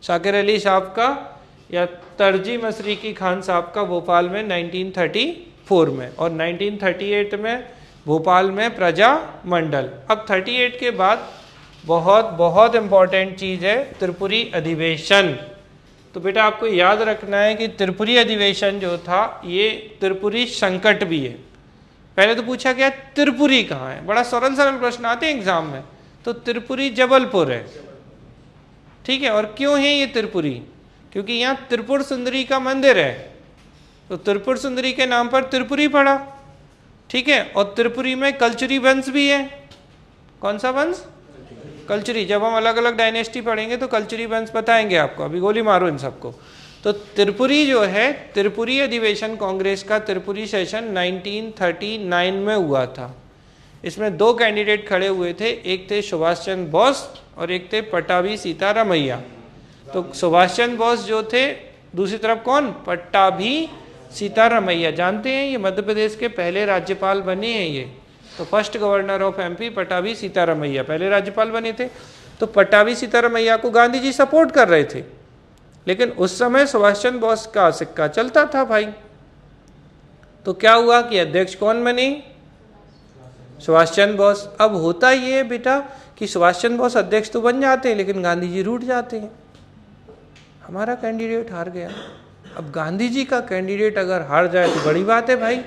शाकिर अली साहब का या तरजी मशरिकी खान साहब का भोपाल में 1934 में, और 1938 में भोपाल में प्रजामंडल। अब 38 के बाद बहुत बहुत इंपॉर्टेंट चीज़ है त्रिपुरी अधिवेशन। तो बेटा आपको याद रखना है कि त्रिपुरी अधिवेशन जो था ये त्रिपुरी संकट भी है। पहले तो पूछा गया त्रिपुरी कहाँ है, बड़ा सरल सरल प्रश्न आते हैं एग्जाम में। तो त्रिपुरी जबलपुर है, ठीक है। और क्यों है ये त्रिपुरी? क्योंकि यहाँ त्रिपुर सुंदरी का मंदिर है, तो त्रिपुर सुंदरी के नाम पर त्रिपुरी पड़ा, ठीक है। और त्रिपुरी में कल्चुरी वंश भी है। कौन सा वंश? कल्चुरी। जब हम अलग अलग डायनेस्टी पढ़ेंगे तो कल्चुरी वंश बताएंगे आपको, अभी गोली मारो इन सबको। तो त्रिपुरी जो है, त्रिपुरी अधिवेशन कांग्रेस का त्रिपुरी सेशन 1939 में हुआ था। इसमें 2 कैंडिडेट खड़े हुए थे, एक थे सुभाष चंद्र बोस और एक थे पट्टाभी सीतारामैया। तो सुभाष चंद्र बोस जो थे, दूसरी तरफ कौन? पट्टाभी सीतारामैया। जानते हैं ये मध्य प्रदेश के पहले राज्यपाल बने हैं ये। तो first governor of MP Pattabhi Sitaramayya पहले राज्यपाल बने थे। तो पट्टाभी सीतारामैया को गांधी जी सपोर्ट कर रहे थे, लेकिन उस समय सुभाष चंद्र बोस का सिक्का चलता था भाई। तो क्या हुआ कि अध्यक्ष कौन बने? सुभाष चंद्र बोस। अब होता ये बेटा कि सुभाष चंद्र बोस अध्यक्ष तो बन जाते हैं, लेकिन गांधी जी रूठ जाते हैं। हमारा कैंडिडेट हार गया। अब गांधी जी का कैंडिडेट अगर हार जाए तो बड़ी बात है भाई।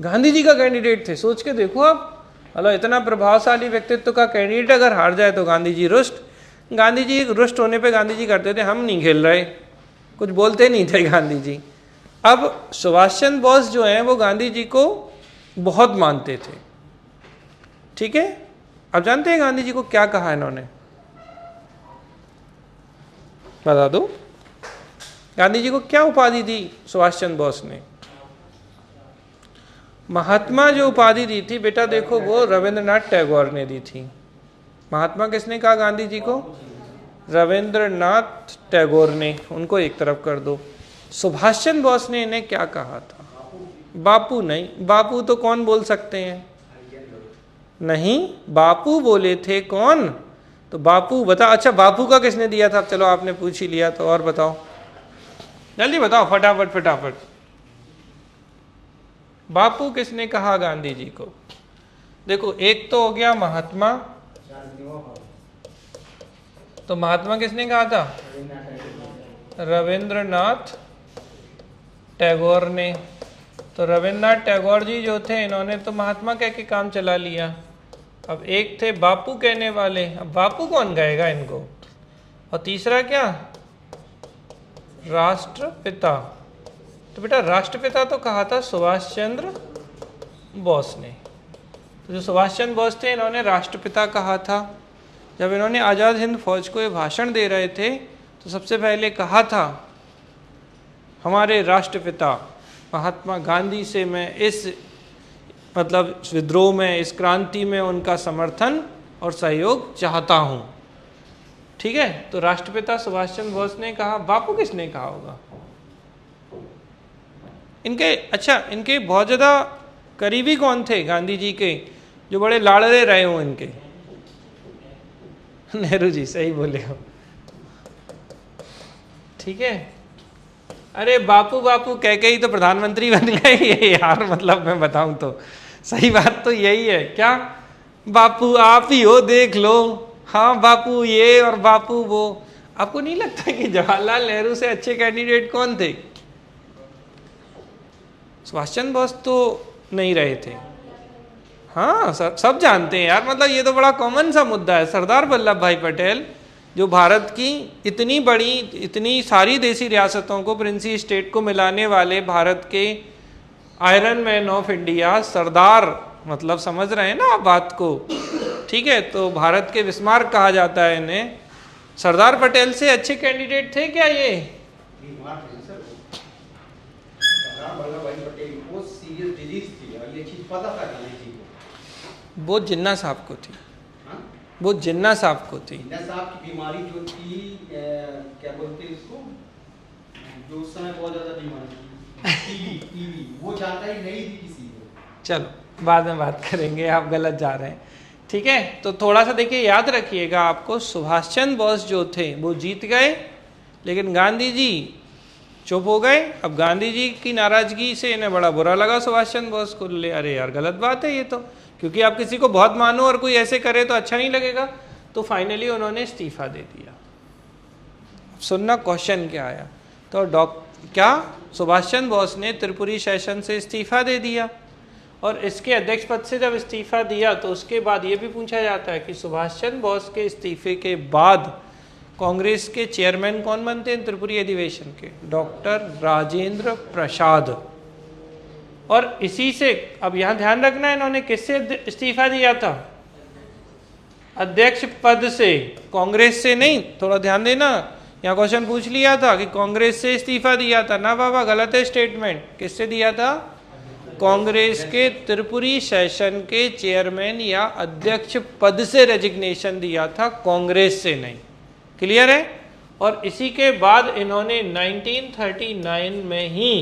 गांधी जी का कैंडिडेट थे, सोच के देखो आप, मतलब इतना प्रभावशाली व्यक्तित्व का कैंडिडेट अगर हार जाए तो गांधी जी रुष्ट। गांधी जी रुष्ट होने पे गांधी जी करते थे, हम नहीं खेल रहे, कुछ बोलते नहीं थे गांधी जी। अब सुभाष चंद्र बोस जो हैं वो गांधी जी को बहुत मानते थे, ठीक है। अब जानते हैं गांधी जी को क्या कहा इन्होंने? बता दो, गांधी जी को क्या उपाधि दी सुभाष चंद्र बोस ने? महात्मा जो उपाधि दी थी बेटा, देखो वो रविंद्रनाथ टैगोर ने दी थी। महात्मा किसने कहा गांधी जी को? रविंद्रनाथ टैगोर ने। उनको एक तरफ कर दो। सुभाष चंद्र बोस ने इन्हें क्या कहा था? बापू नहीं। बापू तो कौन बोल सकते हैं? नहीं, बापू बोले थे कौन? तो बापू बता। अच्छा, बापू का किसने दिया था? चलो आपने पूछ ही लिया तो और बताओ, जल्दी बताओ, फटाफट फटाफट। बापू किसने कहा गांधी जी को? देखो, एक तो हो गया महात्मा। तो महात्मा किसने कहा था? रविंद्रनाथ टैगोर ने। तो रविंद्रनाथ टैगोर जी जो थे, इन्होंने तो महात्मा कह के काम चला लिया। अब एक थे बापू कहने वाले। अब बापू कौन कहेगा इनको? और तीसरा क्या? राष्ट्रपिता। तो बेटा राष्ट्रपिता तो कहा था सुभाष चंद्र बोस ने। तो जो सुभाष चंद्र बोस थे, इन्होंने राष्ट्रपिता कहा था। जब इन्होंने आज़ाद हिंद फौज को ये भाषण दे रहे थे तो सबसे पहले कहा था, हमारे राष्ट्रपिता महात्मा गांधी से मैं इस मतलब विद्रोह में, इस क्रांति में उनका समर्थन और सहयोग चाहता हूँ, ठीक है। तो राष्ट्रपिता सुभाष चंद्र बोस ने कहा। बापू किसने कहा होगा? इनके अच्छा, इनके बहुत ज़्यादा करीबी कौन थे गांधी जी के, जो बड़े लाड़ले रहे हों इनके? नेहरू जी, सही बोले हो, ठीक है। अरे बापू बापू कह के ही तो प्रधानमंत्री बन गए ये यार, मतलब मैं बताऊं तो सही बात तो यही है। क्या बापू आप ही हो, देख लो, हाँ बापू ये और बापू वो। आपको नहीं लगता कि जवाहरलाल नेहरू से अच्छे कैंडिडेट कौन थे? सुभाष चंद्र बोस तो नहीं रहे थे। हाँ सब जानते हैं यार, मतलब ये तो बड़ा कॉमन सा मुद्दा है। सरदार वल्लभ भाई पटेल जो भारत की इतनी बड़ी, इतनी सारी देसी रियासतों को, प्रिंसी स्टेट को मिलाने वाले भारत के आयरन मैन ऑफ इंडिया, सरदार, मतलब समझ रहे हैं ना आप बात को, ठीक है। तो भारत के बिस्मार्क कहा जाता है इन्हें। सरदार पटेल से अच्छे कैंडिडेट थे क्या ये? सरदार वल्लभ भाई पटेल को सीरियस डिजीज थी और ये चीज पता था गांधी जी को। वो जिन्ना साहब को थी। हाँ? वो जिन्ना साहब को थी। जिन्ना साहब की बीमारी जो थी, क्या बोलते हैं इसको, जो उस समय बहुत ज्यादा बीमारी थी, टीवी, वो जानकारी नहीं थी किसी को। चलो बाद में बात करेंगे, आप गलत जा रहे हैं, ठीक है। तो थोड़ा सा देखिए, याद रखिएगा आपको, सुभाष चंद्र बोस जो थे वो जीत गए, लेकिन गांधी जी चुप हो गए। अब गांधी जी की नाराजगी से इन्हें बड़ा बुरा लगा सुभाष चंद्र बोस को, ले अरे यार गलत बात है ये तो, क्योंकि आप किसी को बहुत मानो और कोई ऐसे करे तो अच्छा नहीं लगेगा। तो फाइनली उन्होंने इस्तीफा दे दिया। सुनना क्वेश्चन क्या आया, तो क्या सुभाष चंद्र बोस ने त्रिपुरी सेशन से इस्तीफा दे दिया, और इसके अध्यक्ष पद से जब इस्तीफा दिया तो उसके बाद ये भी पूछा जाता है कि सुभाष चंद्र बोस के इस्तीफे के बाद कांग्रेस के चेयरमैन कौन बनते हैं त्रिपुरी अधिवेशन के? डॉक्टर राजेंद्र प्रसाद। और इसी से, अब यहां ध्यान रखना है, इन्होंने किससे इस्तीफा दिया था? अध्यक्ष पद से, कांग्रेस से नहीं। थोड़ा ध्यान देना, यहाँ क्वेश्चन पूछ लिया था कि कांग्रेस से इस्तीफा दिया था ना बाबा, गलत है स्टेटमेंट। किससे दिया था? कांग्रेस के त्रिपुरी सेशन के चेयरमैन या अध्यक्ष पद से रेजिग्नेशन दिया था, कांग्रेस से नहीं। क्लियर है? और इसी के बाद इन्होंने 1939 में ही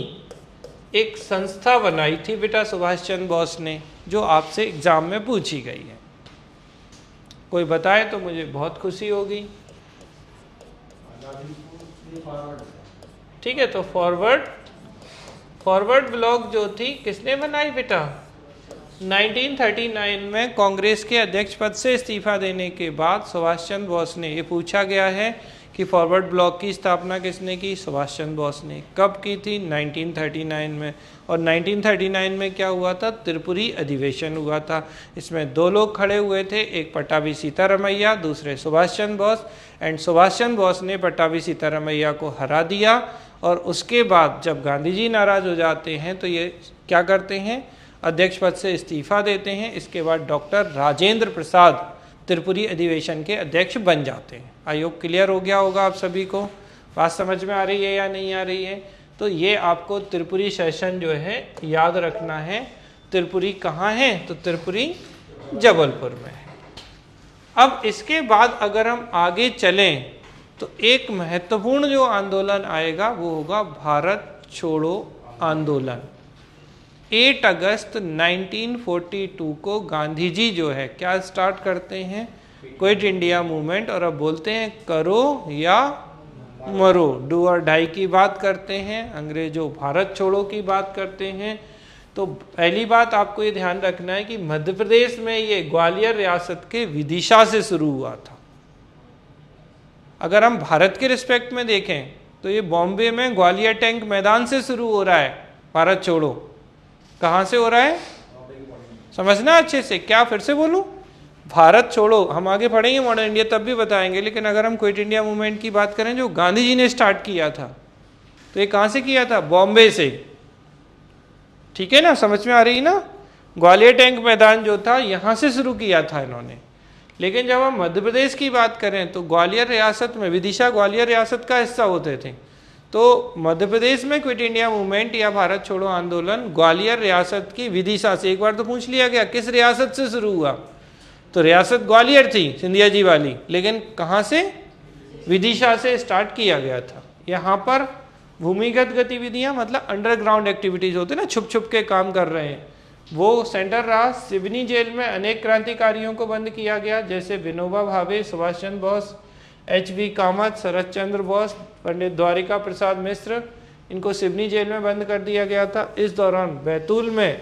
एक संस्था बनाई थी बेटा सुभाष चंद्र बोस ने, जो आपसे एग्जाम में पूछी गई है। कोई बताए तो मुझे बहुत खुशी होगी। ठीक है, तो फॉरवर्ड ब्लॉक जो थी किसने बनाई बेटा? 1939 में कांग्रेस के अध्यक्ष पद से इस्तीफा देने के बाद सुभाष चंद्र बोस ने, ये पूछा गया है कि फॉरवर्ड ब्लॉक की स्थापना किसने की? सुभाष चंद्र बोस ने। कब की थी? 1939 में। और 1939 में क्या हुआ था? त्रिपुरी अधिवेशन हुआ था। इसमें दो लोग खड़े हुए थे, एक पट्टाभी सीतारमैया, दूसरे सुभाष चंद्र बोस। एंड सुभाष चंद्र बोस ने पट्टाभी सीतारमैया को हरा दिया। और उसके बाद जब गांधी जी नाराज हो जाते हैं तो ये क्या करते हैं? अध्यक्ष पद से इस्तीफा देते हैं। इसके बाद डॉक्टर राजेंद्र प्रसाद त्रिपुरी अधिवेशन के अध्यक्ष बन जाते हैं। आयोग क्लियर हो गया होगा आप सभी को? बात समझ में आ रही है या नहीं आ रही है? तो ये आपको त्रिपुरी सेशन जो है याद रखना है। त्रिपुरी कहाँ है? तो त्रिपुरी जबलपुर में है। अब इसके बाद अगर हम आगे चलें तो एक महत्वपूर्ण जो आंदोलन आएगा वो होगा भारत छोड़ो आंदोलन। 8 अगस्त 1942 को गांधी जी जो है क्या स्टार्ट करते हैं? Quit India movement. और अब बोलते हैं करो या मरो, डू और डाई की बात करते हैं। अंग्रेजों भारत छोड़ो की बात करते हैं। तो पहली बात आपको ये ध्यान रखना है कि मध्य प्रदेश में ये ग्वालियर रियासत के विदिशा से शुरू हुआ था। अगर हम भारत के रिस्पेक्ट में देखें तो ये बॉम्बे में ग्वालियर टैंक मैदान से शुरू हो रहा है भारत छोड़ो। कहाँ से हो रहा है? समझना अच्छे से। क्या फिर से बोलूं? भारत छोड़ो। हम आगे पढ़ेंगे मॉडर्न इंडिया तब भी बताएंगे, लेकिन अगर हम क्विट इंडिया मूवमेंट की बात करें जो गांधी जी ने स्टार्ट किया था, तो ये कहाँ से किया था? बॉम्बे से। ठीक है ना, समझ में आ रही ना? ग्वालियर टैंक मैदान जो था यहाँ से शुरू किया था इन्होंने। लेकिन जब हम मध्य प्रदेश की बात करें तो ग्वालियर रियासत में, विदिशा ग्वालियर रियासत का हिस्सा होते थे। तो मध्य प्रदेश में क्विट इंडिया मूवमेंट या भारत छोड़ो आंदोलन ग्वालियर रियासत की विदिशा से, एक बार तो पूछ लिया गया किस रियासत से शुरू हुआ? तो रियासत ग्वालियर थी सिंधिया जी वाली, लेकिन कहाँ से? विदिशा से स्टार्ट किया गया था। यहाँ पर भूमिगत गतिविधियाँ मतलब अंडरग्राउंड एक्टिविटीज होते ना, छुप छुप के काम कर रहे हैं, वो सेंटर रहा। सिवनी जेल में अनेक क्रांतिकारियों को बंद किया गया, जैसे विनोबा भावे, सुभाष चंद्र बोस, H.V. कामत, शरद चंद्र बोस, पंडित द्वारिका प्रसाद मिश्र, इनको सिवनी जेल में बंद कर दिया गया था। इस दौरान बैतूल में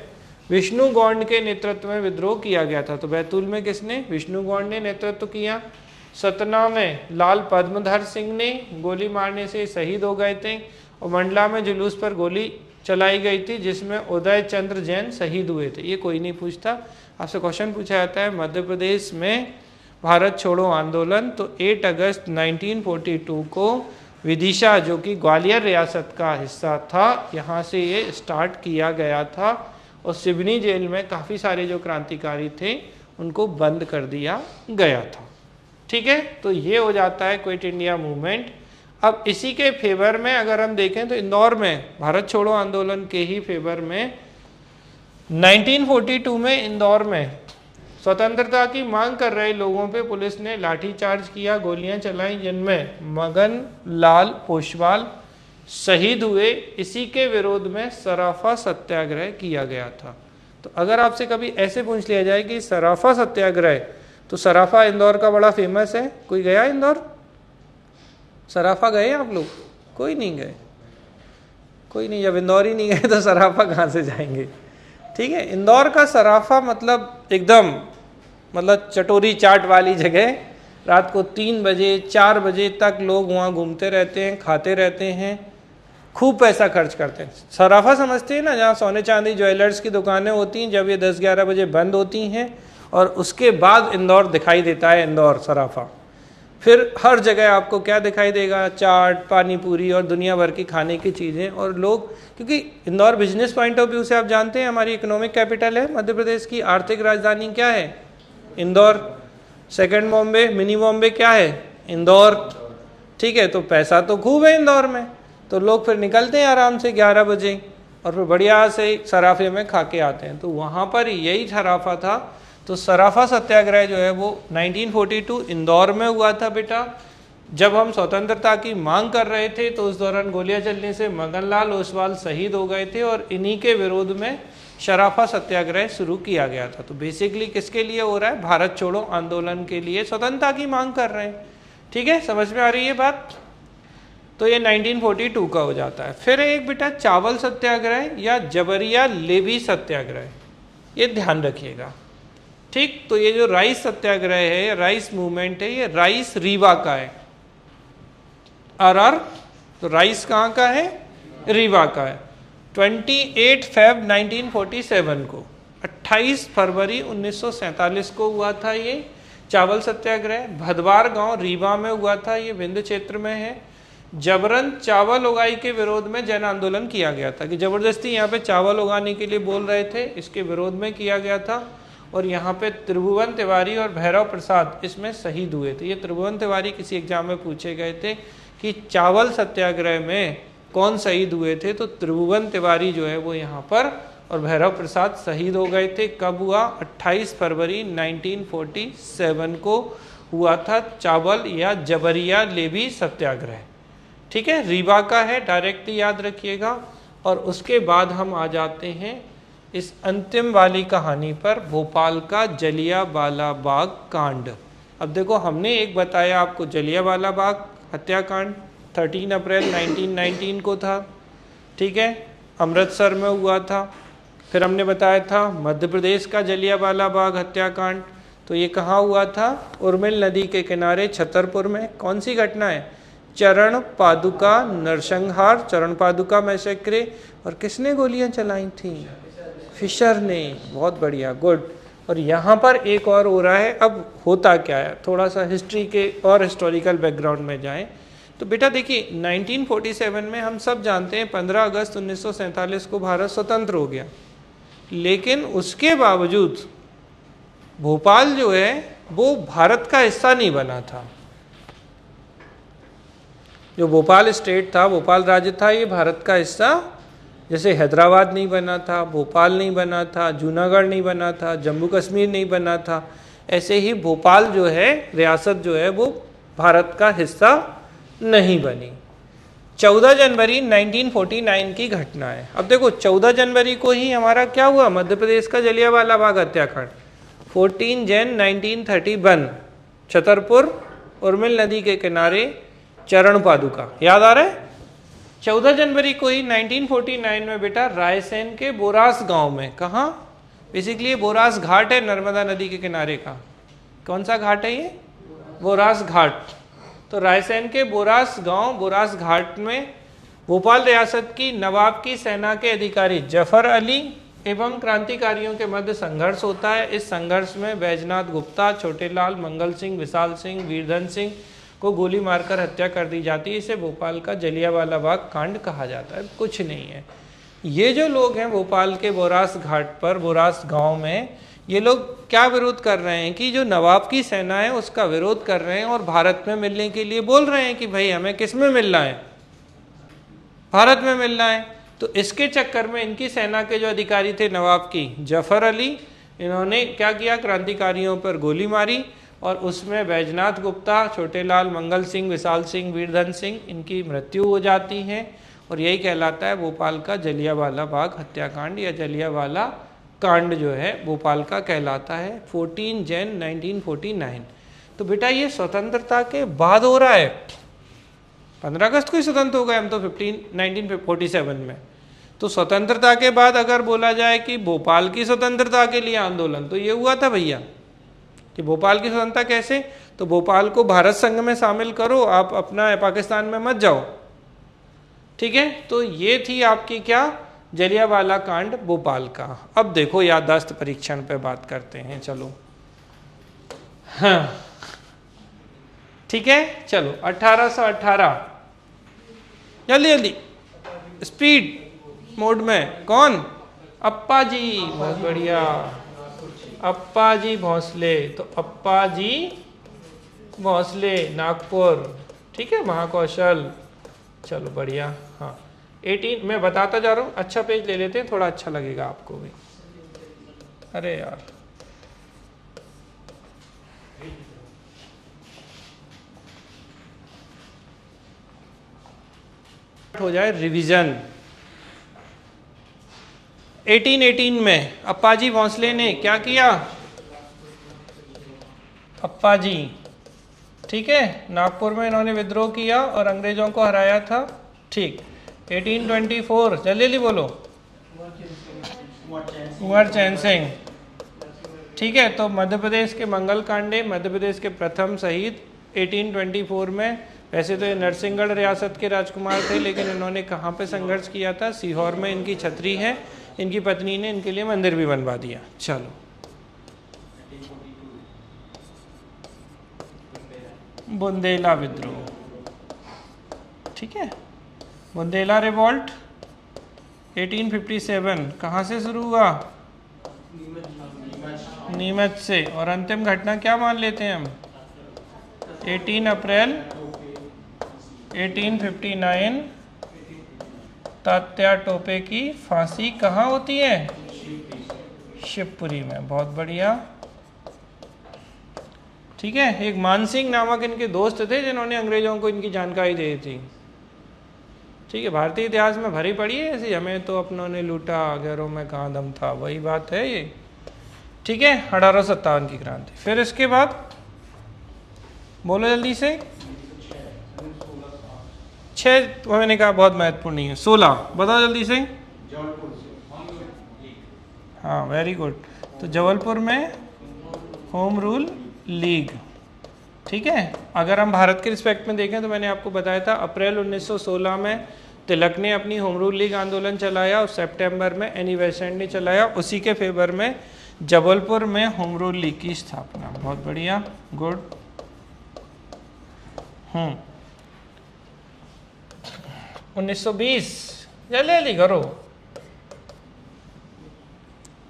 विष्णु गौंड के नेतृत्व में विद्रोह किया गया था। तो बैतूल में किसने? विष्णु गौंड ने नेतृत्व किया। सतना में लाल पद्मधर सिंह ने गोली मारने से शहीद हो गए थे। और मंडला में जुलूस पर गोली चलाई गई थी जिसमें उदय चंद्र जैन शहीद हुए थे। ये कोई नहीं पूछता, आपसे क्वेश्चन पूछा जाता है मध्य प्रदेश में भारत छोड़ो आंदोलन। तो 8 अगस्त 1942 को विदिशा जो कि ग्वालियर रियासत का हिस्सा था, यहाँ से ये स्टार्ट किया गया था और सिवनी जेल में काफ़ी सारे जो क्रांतिकारी थे उनको बंद कर दिया गया था। ठीक है, तो ये हो जाता है क्विट इंडिया मूवमेंट। अब इसी के फेवर में अगर हम देखें तो इंदौर में भारत छोड़ो आंदोलन के ही फेवर में 1942 में इंदौर में स्वतंत्रता की मांग कर रहे लोगों पे पुलिस ने लाठीचार्ज किया, गोलियां चलाई, जिनमें मगन लाल पोशवाल शहीद हुए। इसी के विरोध में सराफा सत्याग्रह किया गया था। तो अगर आपसे कभी ऐसे पूछ लिया जाए कि सराफा सत्याग्रह, तो सराफा इंदौर का बड़ा फेमस है। कोई गया इंदौर? सराफा गए आप लोग? कोई नहीं गए, कोई नहीं। जब इंदौर ही नहीं गए तो सराफा कहाँ से जाएंगे? ठीक है, इंदौर का सराफा मतलब एकदम मतलब चटोरी चाट वाली जगह। रात को 3 बजे 4 बजे तक लोग वहाँ घूमते रहते हैं, खाते रहते हैं, खूब पैसा खर्च करते हैं। सराफा समझते हैं ना, जहाँ सोने चांदी ज्वेलर्स की दुकानें होती हैं, जब ये 10-11 बजे बंद होती हैं और उसके बाद इंदौर दिखाई देता है, इंदौर सराफा। फिर हर जगह आपको क्या दिखाई देगा? चाट, पानी पूरी और दुनिया भर की खाने की चीज़ें। और लोग, क्योंकि Indore business point of view से आप जानते हैं हमारी इकोनॉमिक कैपिटल है, मध्य प्रदेश की आर्थिक राजधानी क्या है? इंदौर। सेकंड बॉम्बे, मिनी बॉम्बे क्या है? इंदौर। ठीक है, तो पैसा तो खूब है इंदौर में, तो लोग फिर निकलते हैं आराम से 11 बजे और फिर बढ़िया से सराफे में खा के आते हैं। तो वहाँ पर यही सराफा था। तो सराफा सत्याग्रह जो है वो 1942 इंदौर में हुआ था बेटा। जब हम स्वतंत्रता की मांग कर रहे थे तो उस दौरान गोलियां चलने से मगनलाल ओसवाल शहीद हो गए थे और इन्हीं के विरोध में सराफा सत्याग्रह शुरू किया गया था। तो बेसिकली किसके लिए हो रहा है? भारत छोड़ो आंदोलन के लिए स्वतंत्रता की मांग कर रहे हैं। ठीक है, समझ में आ रही है बात? तो ये 1942 का हो जाता है। फिर एक बेटा चावल सत्याग्रह या जबरिया लेवी सत्याग्रह, ये ध्यान रखिएगा। ठीक, तो ये जो राइस सत्याग्रह है, राइस मूवमेंट है, ये राइस रीवा का है। आर तो राइस कहाँ का है? रीवा का है। 28 फेब 1947 को, 28 फरवरी 1947 को हुआ था ये चावल सत्याग्रह। भदवार गांव रीवा में हुआ था, ये विंध्य क्षेत्र में है। जबरन चावल उगाई के विरोध में जन आंदोलन किया गया था कि जबरदस्ती यहाँ पे चावल उगाने के लिए बोल रहे थे, इसके विरोध में किया गया था। और यहाँ पे त्रिभुवन तिवारी और भैरव प्रसाद इसमें शहीद हुए थे। ये त्रिभुवन तिवारी किसी एग्जाम में पूछे गए थे कि चावल सत्याग्रह में कौन शहीद हुए थे, तो त्रिभुवन तिवारी जो है वो यहाँ पर और भैरव प्रसाद शहीद हो गए थे। कब हुआ? 28 फरवरी 1947 को हुआ था चावल या जबरिया लेवी सत्याग्रह। ठीक है, रीवा का है, डायरेक्ट याद रखिएगा। और उसके बाद हम आ जाते हैं इस अंतिम वाली कहानी पर, भोपाल का जलियांवाला बाग कांड। अब देखो, हमने एक बताया आपको जलियांवाला बाग हत्याकांड 13 अप्रैल 1919 को था। ठीक है, अमृतसर में हुआ था। फिर हमने बताया था मध्य प्रदेश का जलियांवाला बाग हत्याकांड, तो ये कहाँ हुआ था? उर्मिल नदी के किनारे छतरपुर में। कौन सी घटना है? चरण पादुका नरसंहार, चरण पादुका मैसेक्रे। और किसने गोलियां चलाई थी? फिशर ने। बहुत बढ़िया, गुड। और यहाँ पर एक और हो रहा है। अब होता क्या है, थोड़ा सा हिस्ट्री के और हिस्टोरिकल बैकग्राउंड में जाएं तो बेटा देखिए, 1947 में हम सब जानते हैं 15 अगस्त 1947 को भारत स्वतंत्र हो गया। लेकिन उसके बावजूद भोपाल जो है वो भारत का हिस्सा नहीं बना था। जो भोपाल स्टेट था, भोपाल राज्य था, ये भारत का हिस्सा, जैसे हैदराबाद नहीं बना था, भोपाल नहीं बना था, जूनागढ़ नहीं बना था, जम्मू कश्मीर नहीं बना था, ऐसे ही भोपाल जो है रियासत जो है वो भारत का हिस्सा नहीं बनी। 14 जनवरी 1949 की घटना है। अब देखो, 14 जनवरी को ही हमारा क्या हुआ? मध्य प्रदेश का जलियांवाला बाग हत्याकांड। 14 जन 1931 छतरपुर, उर्मिल नदी के किनारे, चरण पादुका। याद आ रहा है? 14 जनवरी को ही 1949 में बेटा रायसेन के बोरास गांव में, कहाँ? बेसिकली ये बोरास घाट है नर्मदा नदी के किनारे का। कौन सा घाट है ये? बोरास घाट। तो रायसेन के बोरास गांव, बोरास घाट में भोपाल रियासत की नवाब की सेना के अधिकारी जफर अली एवं क्रांतिकारियों के मध्य संघर्ष होता है। इस संघर्ष में बैजनाथ गुप्ता, छोटेलाल, मंगल सिंह, विशाल सिंह, वीरधन सिंह, को गोली मारकर हत्या कर दी जाती है। इसे भोपाल का जलियांवाला बाग कांड कहा जाता है। कुछ नहीं है। ये जो लोग हैं भोपाल के बोरास घाट पर, बोरास गांव में, ये लोग क्या विरोध कर रहे हैं कि जो नवाब की सेना है उसका विरोध कर रहे हैं और भारत में मिलने के लिए बोल रहे हैं कि भाई हमें किस में मिलना है, भारत में मिलना है। तो इसके चक्कर में इनकी सेना के जो अधिकारी थे नवाब की, जफर अली, इन्होंने क्या किया, क्रांतिकारियों पर गोली मारी और उसमें बैजनाथ गुप्ता, छोटेलाल, मंगल सिंह, विशाल सिंह, वीरधन सिंह, इनकी मृत्यु हो जाती है। और यही कहलाता है भोपाल का जलियांवाला बाग हत्याकांड या जलियांवाला कांड जो है भोपाल का कहलाता है। 14 जैन 1949। तो बेटा ये स्वतंत्रता के बाद हो रहा है। 15 अगस्त को ही स्वतंत्र हो गए हम तो 1947 में। तो स्वतंत्रता के बाद अगर बोला जाए कि भोपाल की स्वतंत्रता के लिए आंदोलन, तो ये हुआ था भैया कि भोपाल की स्वतंत्रता कैसे, तो भोपाल को भारत संघ में शामिल करो, आप अपना पाकिस्तान में मत जाओ, ठीक है। तो ये थी आपकी क्या, जलियांवाला कांड भोपाल का। अब देखो याददाश्त परीक्षण पे बात करते हैं, चलो। हाँ ठीक है, चलो 1818, जल्दी जल्दी स्पीड मोड में। कौन, अप्पा जी, बहुत बढ़िया, अप्पा जी भोसले। तो अप्पा जी भोसले, नागपुर, ठीक है, महाकौशल, चलो बढ़िया। हाँ 18 मैं बताता जा रहा हूँ, अच्छा पेज ले लेते हैं, थोड़ा अच्छा लगेगा आपको भी। अरे यार हो जाए रिवीजन। 1818 में अप्पाजी भोसले ने क्या किया, अप्पा जी, ठीक है, नागपुर में इन्होंने विद्रोह किया और अंग्रेजों को हराया था, ठीक। 1824, जल्दी जल्दी बोलो, कुंवर चैन सिंह, ठीक है। तो मध्य प्रदेश के मंगल कांडे, मध्य प्रदेश के प्रथम शहीद 1824 में। वैसे तो ये नरसिंहगढ़ रियासत के राजकुमार थे, लेकिन इन्होंने कहाँ पे संघर्ष किया था, सीहोर में इनकी छतरी है, इनकी पत्नी ने इनके लिए मंदिर भी बनवा दिया। चलो बुंदेला विद्रोह, ठीक है, बुंदेला रिवॉल्ट 1857 कहाँ से शुरू हुआ, नीमच से। और अंतिम घटना क्या मान लेते हैं हम, 18 अप्रैल 1859 तात्या टोपे की फांसी कहाँ होती है, शिवपुरी में, बहुत बढ़िया, ठीक है। एक मानसिंह नामक इनके दोस्त थे जिन्होंने अंग्रेजों को इनकी जानकारी दी थी, ठीक है। भारतीय इतिहास में भरी पड़ी है ऐसी, हमें तो अपनों ने लूटा गैरों में कहाँ दम था, वही बात है ये, ठीक है। 1857 की क्रांति। फिर इसके बाद बोलो जल्दी से, 6 तो मैंने कहा बहुत महत्वपूर्ण नहीं है, 16 बताओ जल्दी से। हाँ वेरी गुड। तो जबलपुर में होम रूल लीग, ठीक है। अगर हम भारत के रिस्पेक्ट में देखें तो मैंने आपको बताया था अप्रैल 1916 में तिलक ने अपनी होम रूल लीग आंदोलन चलाया और सितंबर में एनी बेसेंट ने चलाया, उसी के फेवर में जबलपुर में होम रूल लीग की स्थापना, बहुत बढ़िया, गुड। 1920 जल्दी जल्दी करो,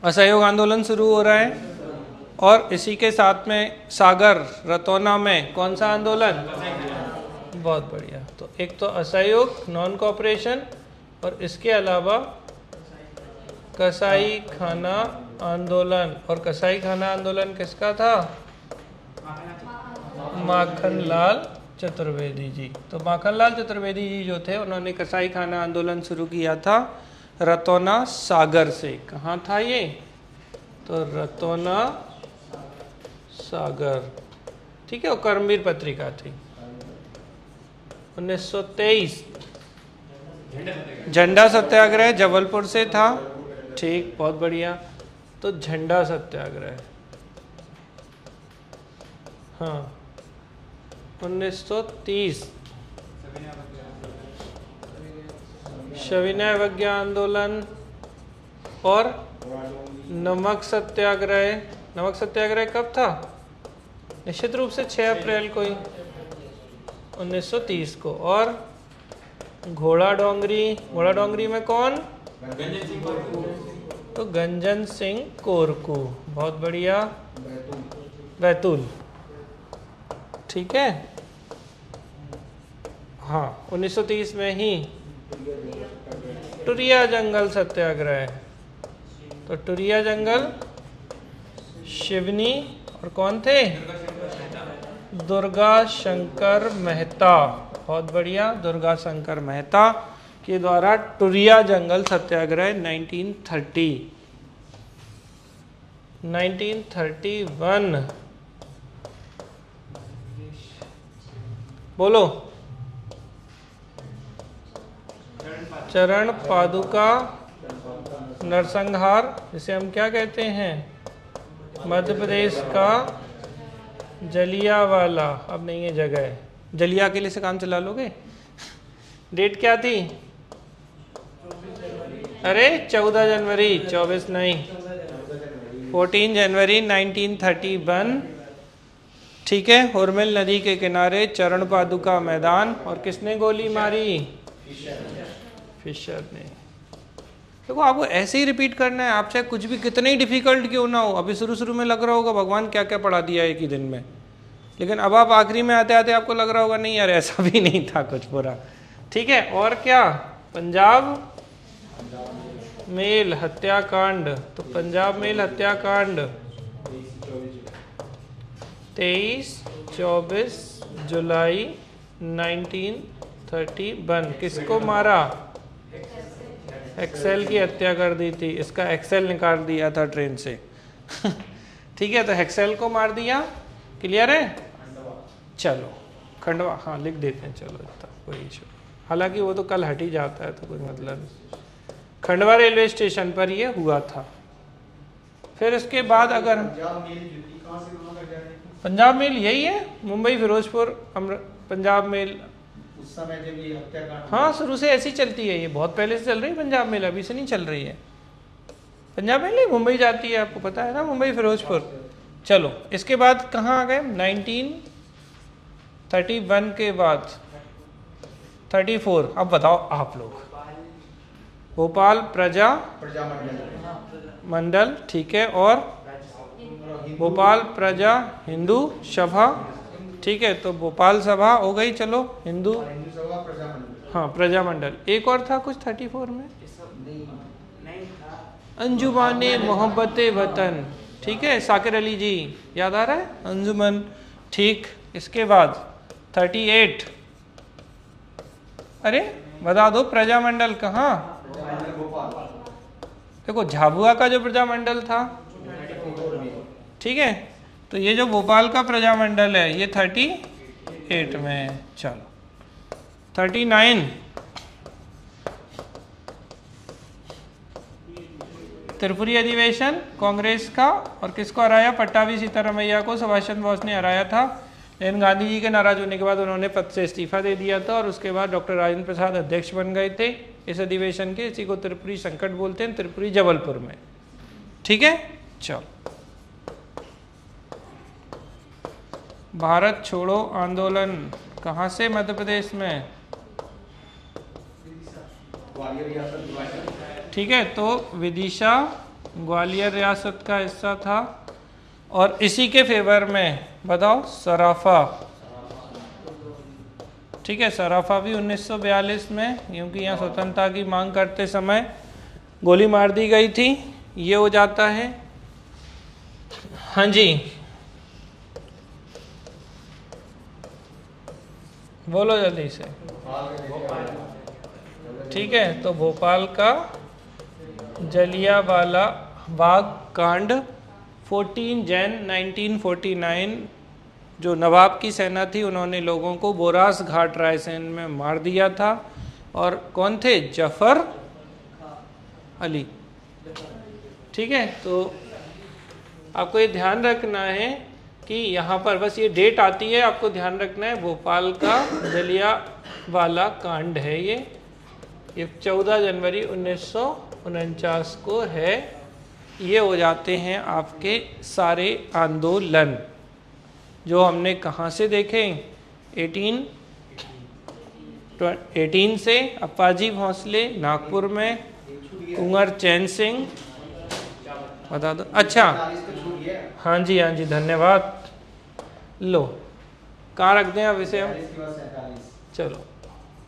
असहयोग आंदोलन शुरू हो रहा है और इसी के साथ में सागर रतौना में कौन सा आंदोलन, बहुत बढ़िया। तो एक तो असहयोग नॉन कोऑपरेशन और इसके अलावा कसाई खाना आंदोलन। और कसाई खाना आंदोलन किसका था, माखनलाल चतुर्वेदी जी। तो माखनलाल चतुर्वेदी जी जो थे उन्होंने कसाई खाना आंदोलन शुरू किया था रतौना सागर से। कहाँ था ये, तो रतौना सागर, ठीक है। और कर्मवीर पत्रिका थी। 1923 झंडा सत्याग्रह जबलपुर से था, ठीक, बहुत बढ़िया। तो झंडा सत्याग्रह, हाँ 1930 सविनय अवज्ञा आंदोलन और नमक सत्याग्रह। नमक सत्याग्रह कब था, निश्चित रूप से 6 अप्रैल को ही, 1930 को। और घोड़ा डोंगरी में कौन? तो गंजन सिंह कोरकू, बहुत बढ़िया। बैतूल, ठीक है। हाँ, 1930 में ही टुरिया जंगल सत्याग्रह। तो टुरिया जंगल शिवनी और कौन थे? दुर्गा शंकर मेहता, बहुत बढ़िया। दुर्गा शंकर मेहता के द्वारा टुरिया जंगल सत्याग्रह 1931। बोलो। चरण पादुका नरसंहार, जिसे हम क्या कहते हैं? मध्य प्रदेश का जलियावाला, अब नहीं है जगह, जलिया किले से काम चला लोगे। डेट क्या थी? अरे 14 जनवरी, 24 नहीं, 14 जनवरी 1931, ठीक है। हुरमिल नदी के किनारे चरण पादुका मैदान। और किसने गोली मारी? फिशर ने। देखो, आपको ऐसे ही रिपीट करना है, आप चाहे कुछ भी कितने ही डिफिकल्ट क्यों ना हो। अभी शुरू में लग रहा होगा भगवान क्या क्या पढ़ा दिया एक ही दिन में, लेकिन अब आप आखिरी में आते आते आपको लग रहा होगा नहीं यार ऐसा भी नहीं था कुछ पूरा, ठीक है। और क्या? पंजाब मेल हत्याकांड। तो पंजाब मेल हत्याकांड 23-24 जुलाई 1931। किसको मारा? एक्सेल की हत्या कर दी थी। इसका एक्सेल निकाल दिया था ट्रेन से ठीक है, तो एक्सेल को मार दिया। क्लियर है? चलो खंडवा, हाँ लिख देते हैं, चलो इतना कोई इशू। हालांकि वो तो कल हट ही जाता है तो कोई मतलब नहीं। खंडवा रेलवे स्टेशन पर ये हुआ था। फिर इसके बाद अगर पंजाब मेल यही है, मुंबई फिरोजपुर पंजाब मेल उस समय जब ये हत्याकांड, हाँ शुरू से ऐसी चलती है, ये बहुत पहले से चल रही है पंजाब मेल, अभी से नहीं चल रही है। पंजाब मेल नहीं, मुंबई जाती है, आपको पता है ना, मुंबई फिरोजपुर। चलो इसके बाद कहाँ आ गए? 1931 के बाद 34। अब बताओ आप लोग। भोपाल प्रजा मंडल, ठीक है। और भोपाल प्रजा हिंदू सभा, ठीक है। तो भोपाल सभा हो गई, चलो हिंदू सभा प्रजा मंडल, हाँ प्रजा मंडल। एक और था कुछ 34 में, अंजुमाने मोहब्बत वतन, ठीक है, साकिर अली जी, याद आ रहा है? अंजुमन, ठीक। इसके बाद 38, अरे बता दो प्रजामंडल कहाँ? देखो झाबुआ का जो प्रजामंडल था, ठीक है, तो ये जो भोपाल का प्रजामंडल है ये 38 में। चलो 39, त्रिपुरी अधिवेशन कांग्रेस का, और किसको हराया? पट्टाभी सीतारामैया को सुभाष चंद्र बोस ने हराया था। लेकिन गांधी जी के नाराज होने के बाद उन्होंने पद से इस्तीफा दे दिया था, और उसके बाद डॉक्टर राजेंद्र प्रसाद अध्यक्ष बन गए थे इस अधिवेशन के। इसी को त्रिपुरी संकट बोलते हैं, त्रिपुरी जबलपुर में, ठीक है। चलो भारत छोड़ो आंदोलन कहाँ से? मध्य प्रदेश में, ठीक है। तो विदिशा ग्वालियर रियासत का हिस्सा था। और इसी के फेवर में बताओ सराफा, ठीक है। सराफा भी 1942 में, क्योंकि यहाँ स्वतंत्रता की मांग करते समय गोली मार दी गई थी। ये हो जाता है, हाँ जी बोलो जल्दी से, ठीक है। तो भोपाल का जलियांवाला बाग कांड 14 जैन 1949, जो नवाब की सेना थी उन्होंने लोगों को बोरास घाट रायसेन में मार दिया था। और कौन थे? जफर अली, ठीक है। तो आपको ये ध्यान रखना है कि यहाँ पर बस ये डेट आती है, आपको ध्यान रखना है भोपाल का जलियांवाला कांड है ये 14 जनवरी 1949 को है। ये हो जाते हैं आपके सारे आंदोलन जो हमने कहाँ से देखे? 18 18 से अप्पाजी भोंसले नागपुर में, कुंवर चैन सिंह बता दो। अच्छा 40 तो छूट गया। हाँ जी धन्यवाद। लो कहाँ रख दें अब इसे हम, 40 के बाद 47। चलो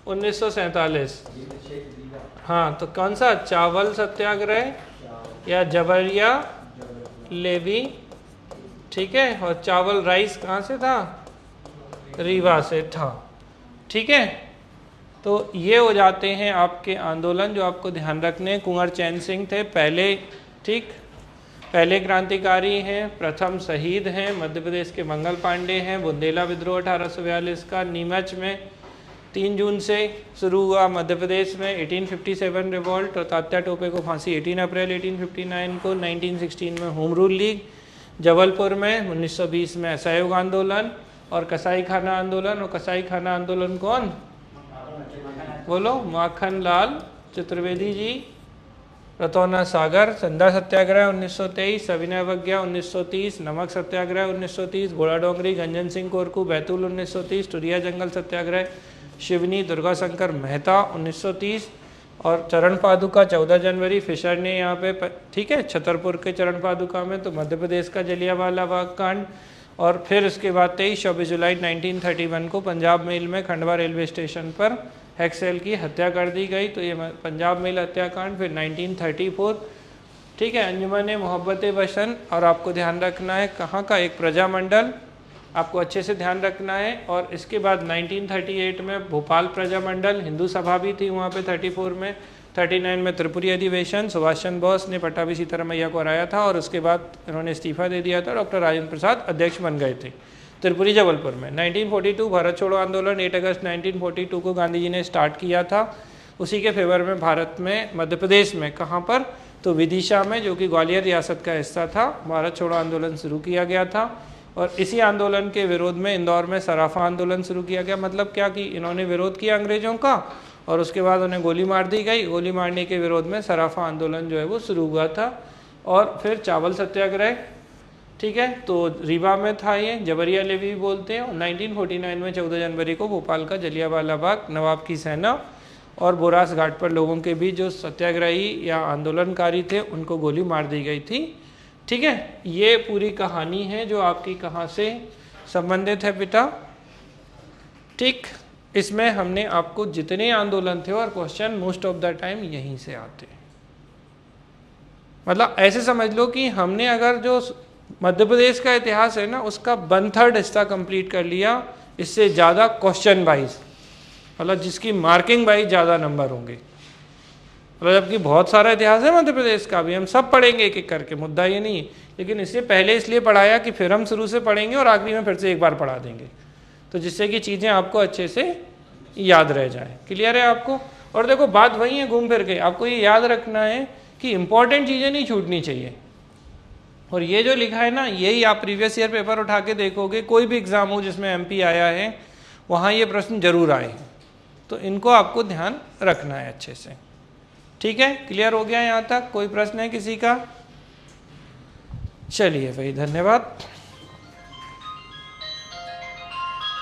1947। ये तो शेख रीवा। हाँ तो कौन सा, चावल सत्याग्रह या जबरिया लेवी, ठीक है। और चावल राइस कहाँ से था, रीवा से था, ठीक है। तो ये हो जाते हैं आपके आंदोलन जो आपको ध्यान रखने। कुंवर चैन सिंह थे पहले, ठीक, पहले क्रांतिकारी हैं, प्रथम शहीद हैं। मध्य प्रदेश के मंगल पांडे हैं। बुंदेला विद्रोह 1842 का नीमच में 3 जून से शुरू हुआ मध्य प्रदेश में। 1857 रिवॉल्ट और तात्या टोपे को फांसी 18 अप्रैल 1859 को। 1916 में होम रूल लीग, जबलपुर में 1920 में असहयोग आंदोलन और कसाई खाना आंदोलन। और कसाई खाना आंदोलन कौन, बोलो, माखन लाल चतुर्वेदी जी। रतौना सागर, संधा सत्याग्रह 1923, सविनय अवज्ञा 1930, नमक सत्याग्रह 1930, घोड़ा डोंगरी गंजन सिंह कोरकू बैतूल 1930, टुरिया जंगल सत्याग्रह शिवनी दुर्गा शंकर मेहता 1930 और चरण पादुका 14 जनवरी फिशर ने यहाँ पे, ठीक है, छतरपुर के चरण पादुका में। तो मध्य प्रदेश का जलियांवाला बाग कांड। और फिर उसके बाद 23-24 जुलाई 1931 को पंजाब मेल में खंडवा रेलवे स्टेशन पर हेक्सेल की हत्या कर दी गई। तो ये पंजाब मेल हत्याकांड। फिर 1934, ठीक है, अंजुमन मोहब्बत वतन। और आपको ध्यान रखना है कहाँ का, एक प्रजामंडल, आपको अच्छे से ध्यान रखना है। और इसके बाद 1938 में भोपाल प्रजामंडल, हिंदू सभा भी थी वहाँ पे 34 में। 39 में त्रिपुरी अधिवेशन, सुभाष चंद्र बोस ने पट्टाभी सीतारामैया को हराया था और उसके बाद इन्होंने इस्तीफा दे दिया था। डॉक्टर राजेंद्र प्रसाद अध्यक्ष बन गए थे त्रिपुरी जबलपुर में। 1942 भारत छोड़ो आंदोलन 8 अगस्त 1942 को गांधी जी ने स्टार्ट किया था। उसी के फेवर में भारत में, मध्य प्रदेश में, कहाँ पर, तो विदिशा में, जो कि ग्वालियर रियासत का हिस्सा था, भारत छोड़ो आंदोलन शुरू किया गया था। और इसी आंदोलन के विरोध में इंदौर में सराफा आंदोलन शुरू किया गया। मतलब क्या कि इन्होंने विरोध किया अंग्रेजों का और उसके बाद उन्हें गोली मार दी गई। गोली मारने के विरोध में सराफा आंदोलन जो है वो शुरू हुआ था। और फिर चावल सत्याग्रह, ठीक है, तो रीवा में था ये, जबरिया लेवी बोलते हैं। 1949 में 14 जनवरी को भोपाल का जलियांवाला बाग, नवाब की सेना और बोरास घाट पर लोगों के बीच जो सत्याग्रही या आंदोलनकारी थे उनको गोली मार दी गई थी, ठीक है। ये पूरी कहानी है जो आपकी कहाँ से संबंधित है बेटा, ठीक। इसमें हमने आपको जितने आंदोलन थे और question most of the time यहीं से आते, मतलब ऐसे समझ लो कि हमने अगर जो मध्य प्रदेश का इतिहास है ना उसका 1/3 हिस्सा कंप्लीट कर लिया। इससे ज़्यादा क्वेश्चन वाइज, मतलब जिसकी मार्किंग वाइज ज़्यादा नंबर होंगे। मतलब जबकि बहुत सारा इतिहास है मध्य प्रदेश का, भी हम सब पढ़ेंगे एक एक करके, मुद्दा ये नहीं है। लेकिन इससे पहले इसलिए पढ़ाया कि फिर हम शुरू से पढ़ेंगे और आखिरी में फिर से एक बार पढ़ा देंगे, तो जिससे कि चीज़ें आपको अच्छे से याद रह जाए। क्लियर है आपको? और देखो बात वही है घूम फिर के, आपको ये याद रखना है कि इंपॉर्टेंट चीज़ें नहीं छूटनी चाहिए। और ये जो लिखा है ना, यही आप प्रीवियस ईयर पेपर उठा के देखोगे, कोई भी एग्जाम हो जिसमें एमपी आया है वहाँ ये प्रश्न जरूर आए हैं। तो इनको आपको ध्यान रखना है अच्छे से, ठीक है। क्लियर हो गया यहाँ तक? कोई प्रश्न है किसी का? चलिए भाई, धन्यवाद।